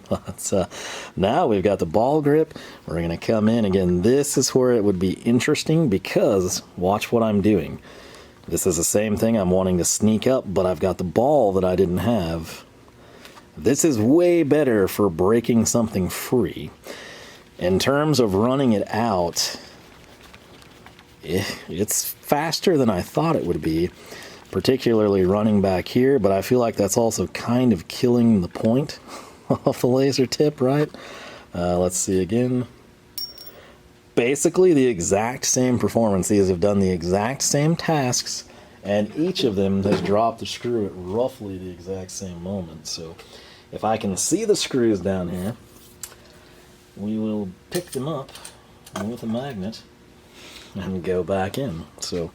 [SPEAKER 1] But now we've got the ball grip. We're going to come in. Again, this is where it would be interesting because watch what I'm doing. This is the same thing. I'm wanting to sneak up, but I've got the ball that I didn't have. This is way better for breaking something free. In terms of running it out, it's faster than I thought it would be, particularly running back here, but I feel like that's also kind of killing the point of the LaserTip, right? Let's see again. Basically the exact same performance. These have done the exact same tasks, and each of them has dropped the screw at roughly the exact same moment. So if I can see the screws down here, we will pick them up with a magnet and go back in. So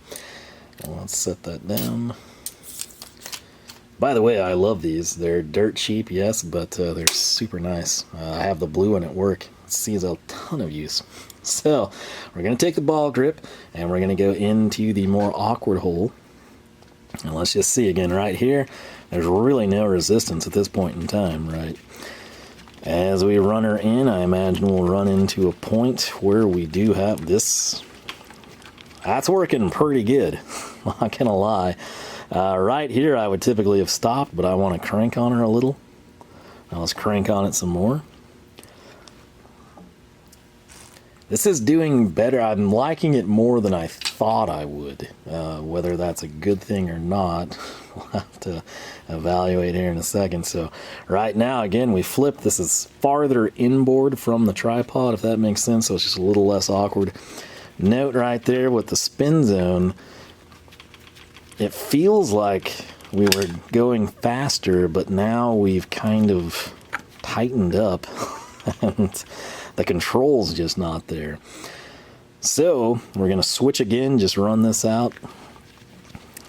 [SPEAKER 1] let's set that down. By the way, I love these. They're dirt cheap, yes, but they're super nice. I have the blue one at work. It sees a ton of use. So we're going to take the ball grip and we're going to go into the more awkward hole. And let's just see again right here. There's really no resistance at this point in time, right? As we run her in, I imagine we'll run into a point where we do have this. That's working pretty good. Not gonna lie. Right here I would typically have stopped, but I want to crank on her a little. Now let's crank on it some more. This is doing better. I'm liking it more than I thought I would. Whether that's a good thing or not, we'll have to evaluate here in a second. So right now, again, we flip. This is farther inboard from the tripod, if that makes sense, so it's just a little less awkward. Note right there with the spin zone, it feels like we were going faster, but now we've kind of tightened up and the control's just not there. So we're going to switch again, just run this out.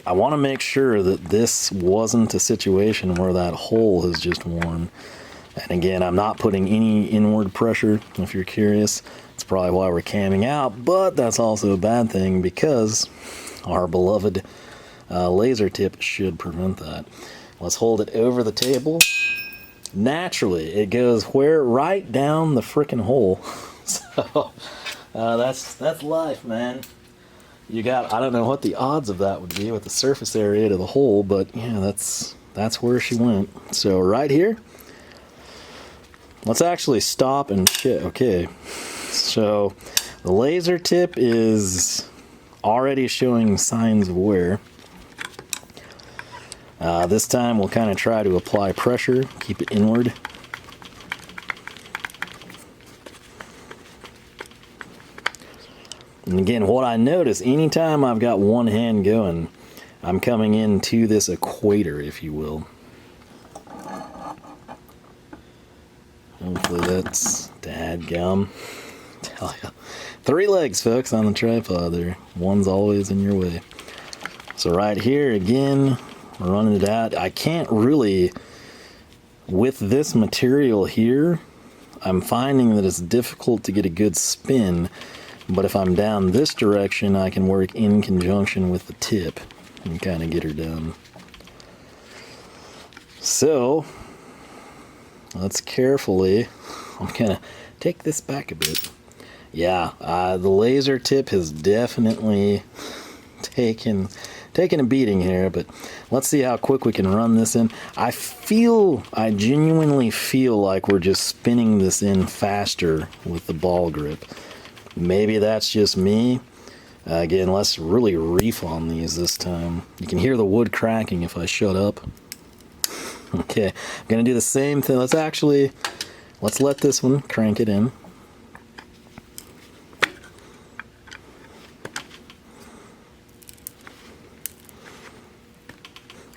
[SPEAKER 1] I want to make sure that this wasn't a situation where that hole has just worn. And again, I'm not putting any inward pressure, if you're curious. It's probably why we're camming out, but that's also a bad thing because our beloved LaserTip should prevent that. Let's hold it over the table. Naturally, it goes where? Right down the frickin' hole. So that's life, man. You got, I don't know what the odds of that would be with the surface area to the hole, but yeah, that's where she went. So right here, let's actually stop and check. Okay, so the LaserTip is already showing signs of wear. This time we'll kind of try to apply pressure, keep it inward. And again, what I notice, anytime I've got one hand going, I'm coming into this equator, if you will. Hopefully that's dadgum. Tell ya. 3 legs, folks, on the tripod there. One's always in your way. So right here, again, running it out. I can't really, with this material here, I'm finding that it's difficult to get a good spin. But if I'm down this direction, I can work in conjunction with the tip and kind of get her done. So, let's carefully, I'm gonna take this back a bit. Yeah, the LaserTip has definitely taken a beating here, but let's see how quick we can run this in. I genuinely feel like we're just spinning this in faster with the ball grip. Maybe that's just me. Again, let's really reef on these this time. You can hear the wood cracking if I shut up. Okay, I'm gonna do the same thing. Let's let this one crank it in.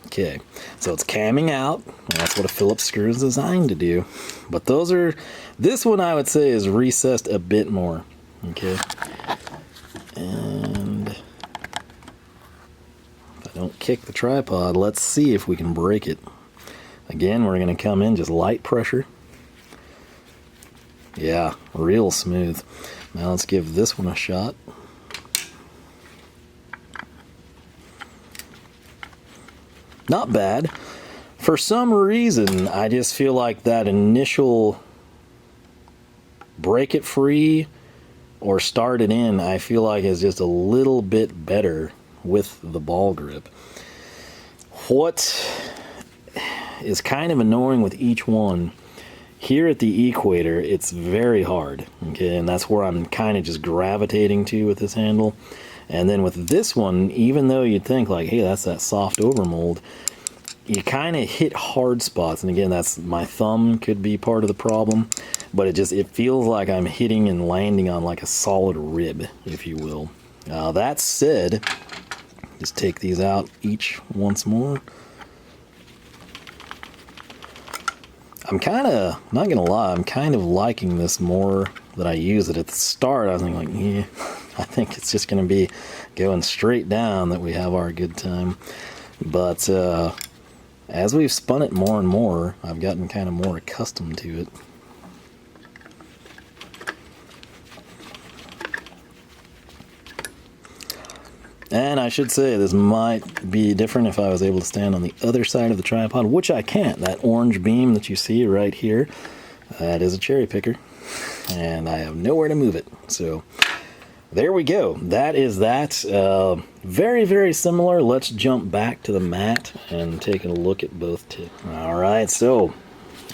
[SPEAKER 1] Okay, so it's camming out. That's what a Phillips screw is designed to do. But this one I would say is recessed a bit more. Okay, and if I don't kick the tripod, let's see if we can break it. Again, we're going to come in just light pressure. Yeah, real smooth. Now let's give this one a shot. Not bad. For some reason, I just feel like that initial break it free or start it in, I feel like is just a little bit better with the ball grip. What is kind of annoying with each one, here at the equator, it's very hard, okay, and that's where I'm kind of just gravitating to with this handle. And then with this one, even though you'd think like, hey, that's that soft overmold, you kind of hit hard spots. And again, that's my thumb could be part of the problem, but it feels like I'm hitting and landing on like a solid rib, if you will. That said, just take these out each once more. I'm kind of, not gonna lie, I'm kind of liking this more that I use it. At the start, I was thinking like, yeah, I think it's just gonna be going straight down that we have our good time. But as we've spun it more and more, I've gotten kind of more accustomed to it. And I should say this might be different if I was able to stand on the other side of the tripod, which I can't. That orange beam that you see right here, that is a cherry picker, and I have nowhere to move it. So there we go. That is that. Very, very similar. Let's jump back to the mat and take a look at both tips. All right, so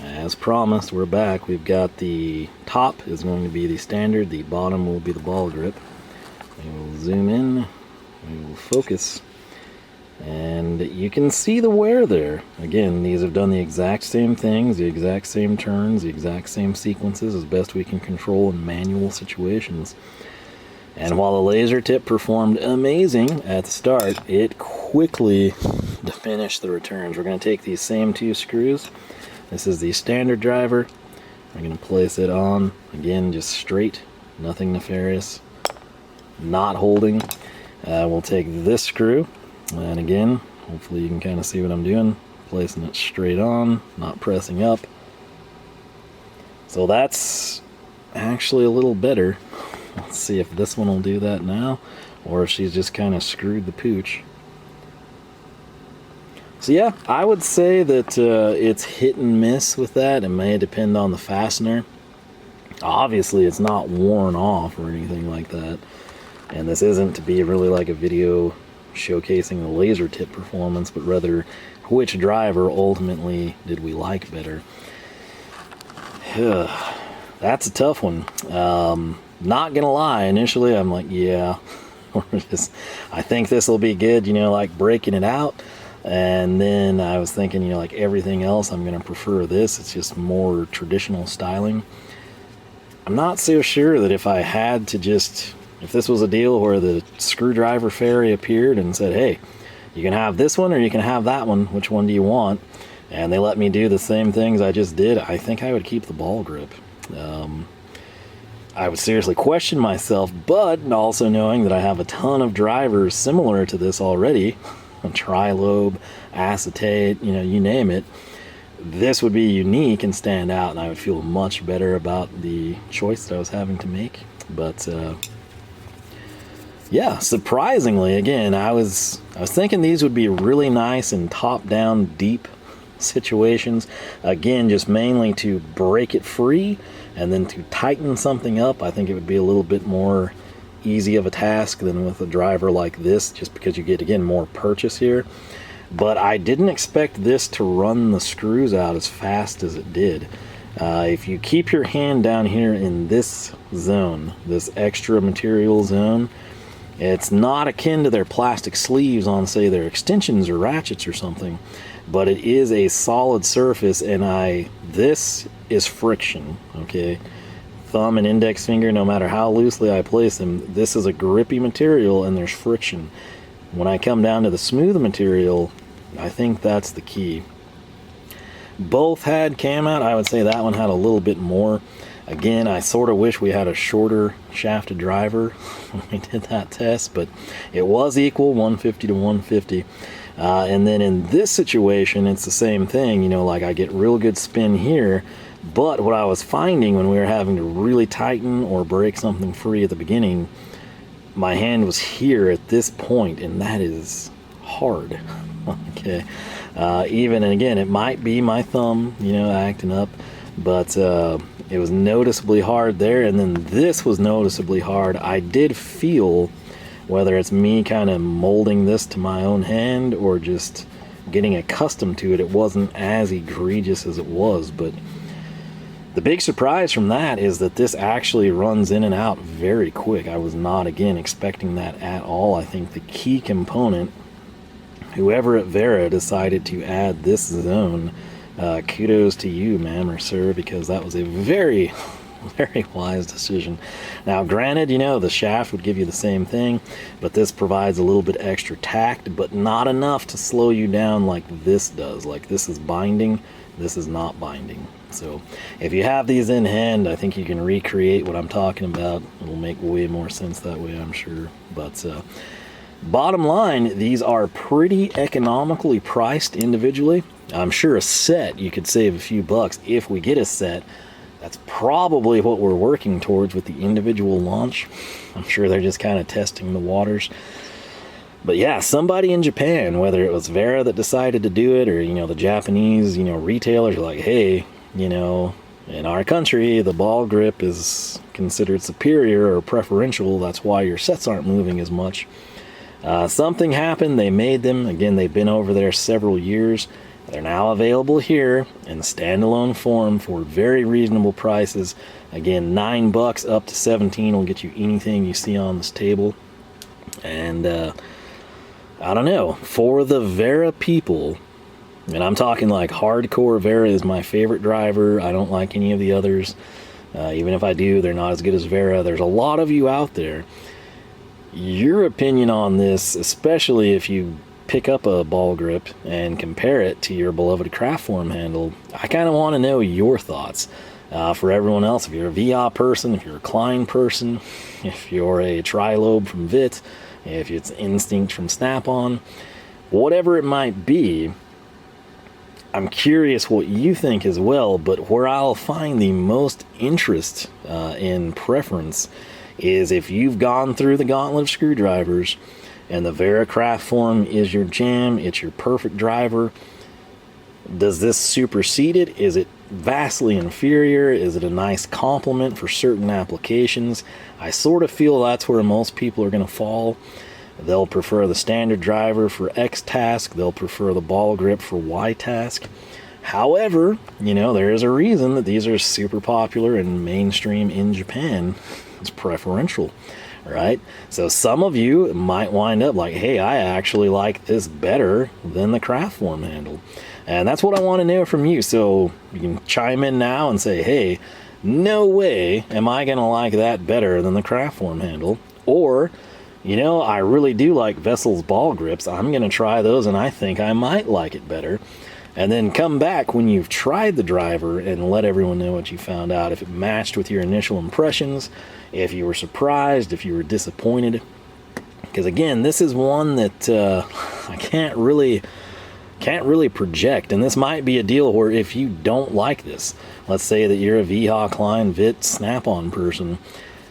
[SPEAKER 1] as promised, we're back. We've got the top is going to be the standard. The bottom will be the ball grip. We'll zoom in. We will focus, and you can see the wear there. Again, these have done the exact same things, the exact same turns, the exact same sequences as best we can control in manual situations. And while the LaserTip performed amazing at the start, it quickly diminished the returns. We're going to take these same 2 screws. This is the standard driver. I'm going to place it on, again, just straight, nothing nefarious, not holding. We'll take this screw, and again, hopefully you can kind of see what I'm doing, placing it straight on, not pressing up. So that's actually a little better. Let's see if this one will do that now, or if she's just kind of screwed the pooch. So yeah, I would say that it's hit and miss with that. It may depend on the fastener. Obviously, it's not worn off or anything like that. And this isn't to be really like a video showcasing the LaserTip performance, but rather which driver ultimately did we like better. That's a tough one. Not gonna lie, initially I'm like, yeah, I think this will be good, you know, like breaking it out. And then I was thinking, you know, like everything else, I'm gonna prefer this. It's just more traditional styling. I'm not so sure that if I had to if this was a deal where the screwdriver fairy appeared and said, hey, you can have this one or you can have that one, which one do you want? And they let me do the same things I just did, I think I would keep the ball grip. I would seriously question myself, but also knowing that I have a ton of drivers similar to this already, tri-lobe, acetate, you know, you name it, this would be unique and stand out, and I would feel much better about the choice that I was having to make. But yeah, surprisingly, again, I was thinking these would be really nice in top-down, deep situations. Again, just mainly to break it free, and then to tighten something up, I think it would be a little bit more easy of a task than with a driver like this, just because you get, again, more purchase here. But I didn't expect this to run the screws out as fast as it did. If you keep your hand down here in this zone, this extra material zone, it's not akin to their plastic sleeves on, say, their extensions or ratchets or something, but it is a solid surface, and this is friction, okay? Thumb and index finger, no matter how loosely I place them, this is a grippy material and there's friction. When I come down to the smooth material, I think that's the key. Both had cam out. I would say that one had a little bit more. Again, I sort of wish we had a shorter shafted driver when we did that test, but it was equal, 150 to 150. And then in this situation, it's the same thing. You know, like I get real good spin here, but what I was finding when we were having to really tighten or break something free at the beginning, my hand was here at this point, and that is hard. Okay. And again, it might be my thumb, you know, acting up, but it was noticeably hard there, and then this was noticeably hard. I did feel, whether it's me kind of molding this to my own hand or just getting accustomed to it, it wasn't as egregious as it was. But the big surprise from that is that this actually runs in and out very quick. I was not, again, expecting that at all. I think the key component, whoever at Wera decided to add this zone, kudos to you, ma'am or sir, because that was a very, very wise decision. Now, granted, you know, the shaft would give you the same thing, but this provides a little bit extra tact, but not enough to slow you down like this does. Like, this is binding, this is not binding. So if you have these in hand, I think you can recreate what I'm talking about. It'll make way more sense that way, I'm sure. But bottom line, these are pretty economically priced individually. I'm sure a set you could save a few bucks if we get a set. That's probably what we're working towards with the individual launch. I'm sure they're just kind of testing the waters. But yeah, somebody in Japan, whether it was Wera that decided to do it, or, you know, the Japanese, you know, retailers are like, hey, you know, in our country, the ball grip is considered superior or preferential. That's why your sets aren't moving as much. Something happened. They made them. Again, they've been over there several years. They're now available here in standalone form for very reasonable prices. Again, $9 up to 17 will get you anything you see on this table. And I don't know, for the Wera people, and I'm talking like hardcore Wera is my favorite driver. I don't like any of the others. Even if I do, they're not as good as Wera. There's a lot of you out there. your opinion on this, especially if you pick up a ball grip and compare it to your beloved Kraftform handle. I kind of want to know your thoughts. For everyone else, if you're a VA person, if you're a Klein person, if you're a Trilobe from Vit, if it's Instinct from Snap-on, whatever it might be, I'm curious what you think as well. But where I'll find the most interest in preference is if you've gone through the gauntlet of screwdrivers and the Wera Kraftform is your jam, it's your perfect driver. Does this supersede it? Is it vastly inferior? Is it a nice complement for certain applications? I sort of feel that's where most people are going to fall. They'll prefer the standard driver for X task. They'll prefer the ball grip for Y task. However, you know, there is a reason that these are super popular and mainstream in Japan. It's preferential, right? So some of you might wind up like, hey, I actually like this better than the Kraftform handle. And that's what I want to know from you. So you can chime in now and say, hey, no way am I going to like that better than the Kraftform handle. Or, you know, I really do like Vessel's ball grips. I'm going to try those and I think I might like it better. And then come back when you've tried the driver and let everyone know what you found out. If it matched with your initial impressions, if you were surprised, if you were disappointed. Because again, this is one that I can't really project, and this might be a deal where if you don't like this, let's say that you're a VH Klein Vit Snap-on person,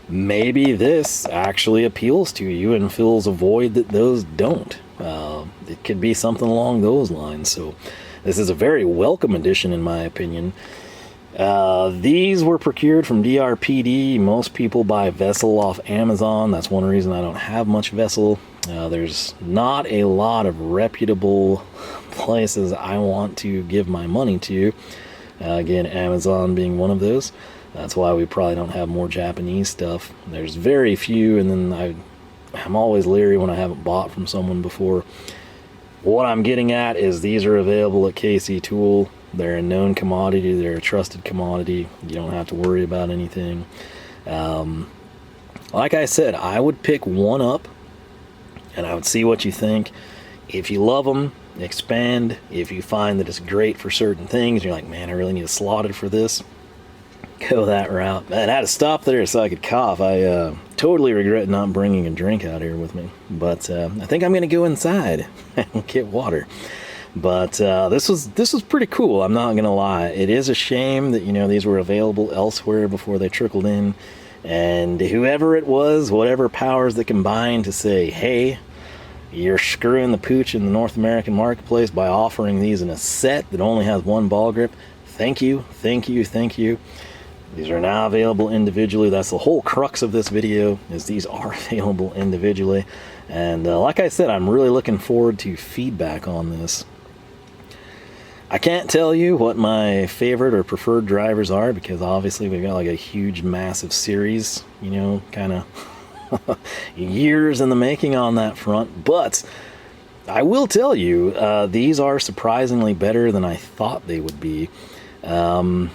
[SPEAKER 1] maybe this actually appeals to you and fills a void that those don't. It could be something along those lines. So this is a very welcome addition in my opinion. These were procured from DRPD. Most people buy Vessel off Amazon. That's one reason I don't have much Vessel. There's not a lot of reputable places I want to give my money to. Again, Amazon being one of those. That's why we probably don't have more Japanese stuff. There's very few, and then I'm always leery when I haven't bought from someone before. What I'm getting at is these are available at KC Tool. They're a known commodity. They're a trusted commodity. You don't have to worry about anything. Like I said, I would pick one up and I would see what you think. If you love them, expand. If you find that it's great for certain things, you're like, man, I really need a slotted for this, go that route. Man, I had to stop there so I could cough. I totally regret not bringing a drink out here with me. But I think I'm going to go inside and get water. But this was pretty cool. I'm not going to lie. It is a shame that, you know, these were available elsewhere before they trickled in. And whoever it was, whatever powers that combined to say, hey, you're screwing the pooch in the North American marketplace by offering these in a set that only has one ball grip. Thank you, thank you, thank you. These are now available individually. That's the whole crux of this video, is these are available individually. And like I said, I'm really looking forward to feedback on this. I can't tell you what my favorite or preferred drivers are, because obviously we've got like a huge, massive series, you know, kind of years in the making on that front. But I will tell you, these are surprisingly better than I thought they would be. I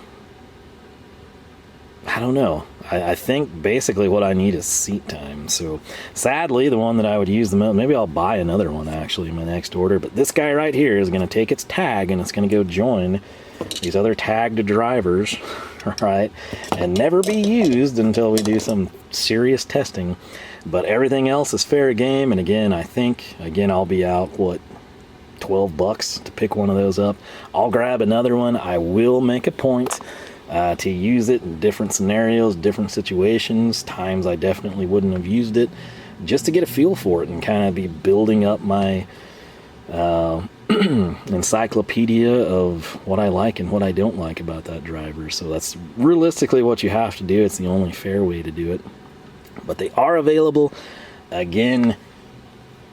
[SPEAKER 1] don't know. I think basically what I need is seat time. So sadly, the one that I would use the most, maybe I'll buy another one actually in my next order, but this guy right here is going to take its tag and it's going to go join these other tagged drivers, right, and never be used until we do some serious testing. But everything else is fair game. And again, I think, I'll be out, what, $12 to pick one of those up. I'll grab another one. I will make a point to use it in different scenarios, different situations, times I definitely wouldn't have used it, just to get a feel for it and kind of be building up my encyclopedia of what I like and what I don't like about that driver. So that's realistically what you have to do. It's the only fair way to do it. But they are available. Again,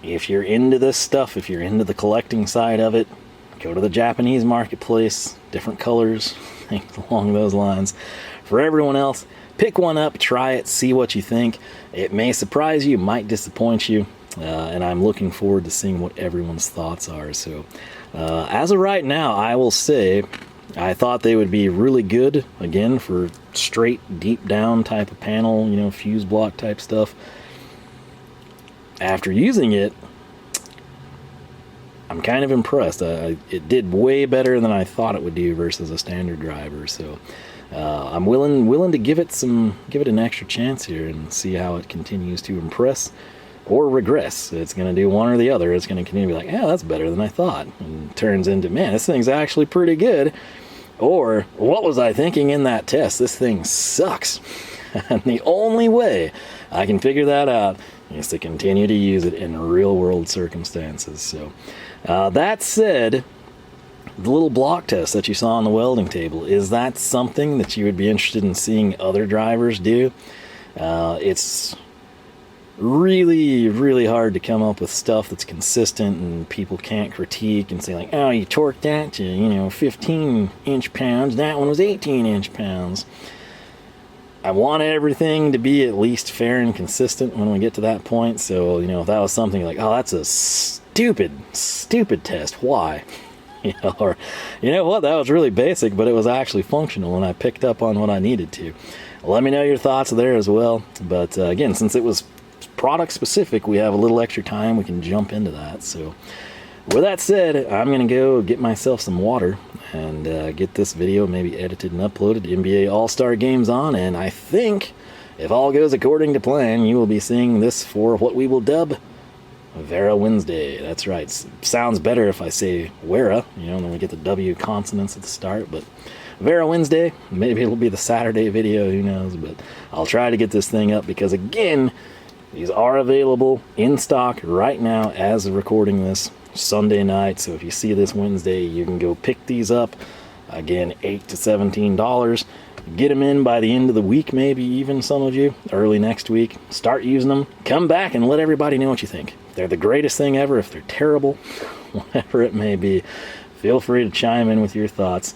[SPEAKER 1] if you're into this stuff, if you're into the collecting side of it, go to the Japanese marketplace, different colors, things along those lines. For everyone else, pick one up, try it, see what you think. It may surprise you, might disappoint you, and I'm looking forward to seeing what everyone's thoughts are. So as of right now, I will say I thought they would be really good, again, for straight deep down type of panel, you know, fuse block type stuff. after using it, I'm kind of impressed. It did way better than I thought it would do versus a standard driver. So I'm willing to give it an extra chance here and see how it continues to impress or regress. It's going to do one or the other. It's going to continue to be like, yeah, that's better than I thought, and turns into, man, this thing's actually pretty good. Or, what was I thinking in that test? This thing sucks. And the only way I can figure that out is to continue to use it in real world circumstances. So that said, the little block test that you saw on the welding table, is that something that you would be interested in seeing other drivers do? It's really hard to come up with stuff that's consistent and people can't critique and say like, oh, you torqued that to 15 inch-pounds, that one was 18 inch-pounds. I want everything to be at least fair and consistent when we get to that point. So if that was something like, oh, that's a stupid test, why? Or you know what, that was really basic, but it was actually functional and I picked up on what I needed to. Let me know your thoughts there as well. But again, since it was product specific, we have a little extra time, we can jump into that. So with that said, I'm gonna go get myself some water and get this video maybe edited and uploaded. NBA All-Star Game's on, and I think if all goes according to plan, you will be seeing this for what we will dub Wera Wednesday. That's right. Sounds better if I say Wera, then we get the W consonants at the start, but Wera Wednesday, maybe it'll be the Saturday video, who knows, but I'll try to get this thing up because, again, these are available in stock right now as of recording this Sunday night. So if you see this Wednesday, you can go pick these up. Again, $8 to $17. Get them in by the end of the week, maybe even some of you, early next week. Start using them. Come back and let everybody know what you think. If they're the greatest thing ever, if they're terrible, whatever it may be, feel free to chime in with your thoughts.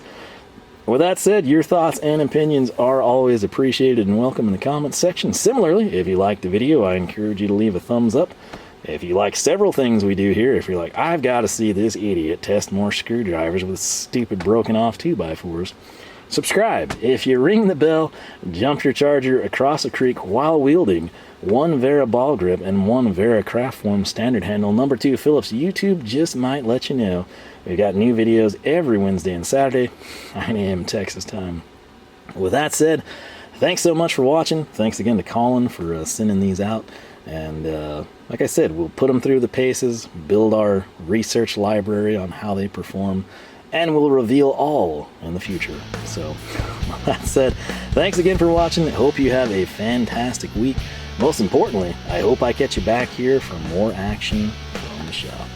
[SPEAKER 1] With that said, your thoughts and opinions are always appreciated and welcome in the comments section. Similarly, if you liked the video, I encourage you to leave a thumbs up. If you like several things we do here, if you're like, I've got to see this idiot test more screwdrivers with stupid broken off 2x4s, subscribe. If you ring the bell, jump your charger across a creek while wielding one Wera Ball Grip and one Wera Kraftform standard handle number 2 Phillips, YouTube just might let you know we've got new videos every Wednesday and Saturday, 9 a.m. Texas time. With that said, thanks so much for watching. Thanks again to Colin for sending these out. And like I said, we'll put them through the paces, build our research library on how they perform, and we'll reveal all in the future. So, with that said, thanks again for watching. I hope you have a fantastic week. Most importantly, I hope I catch you back here for more action from the shop.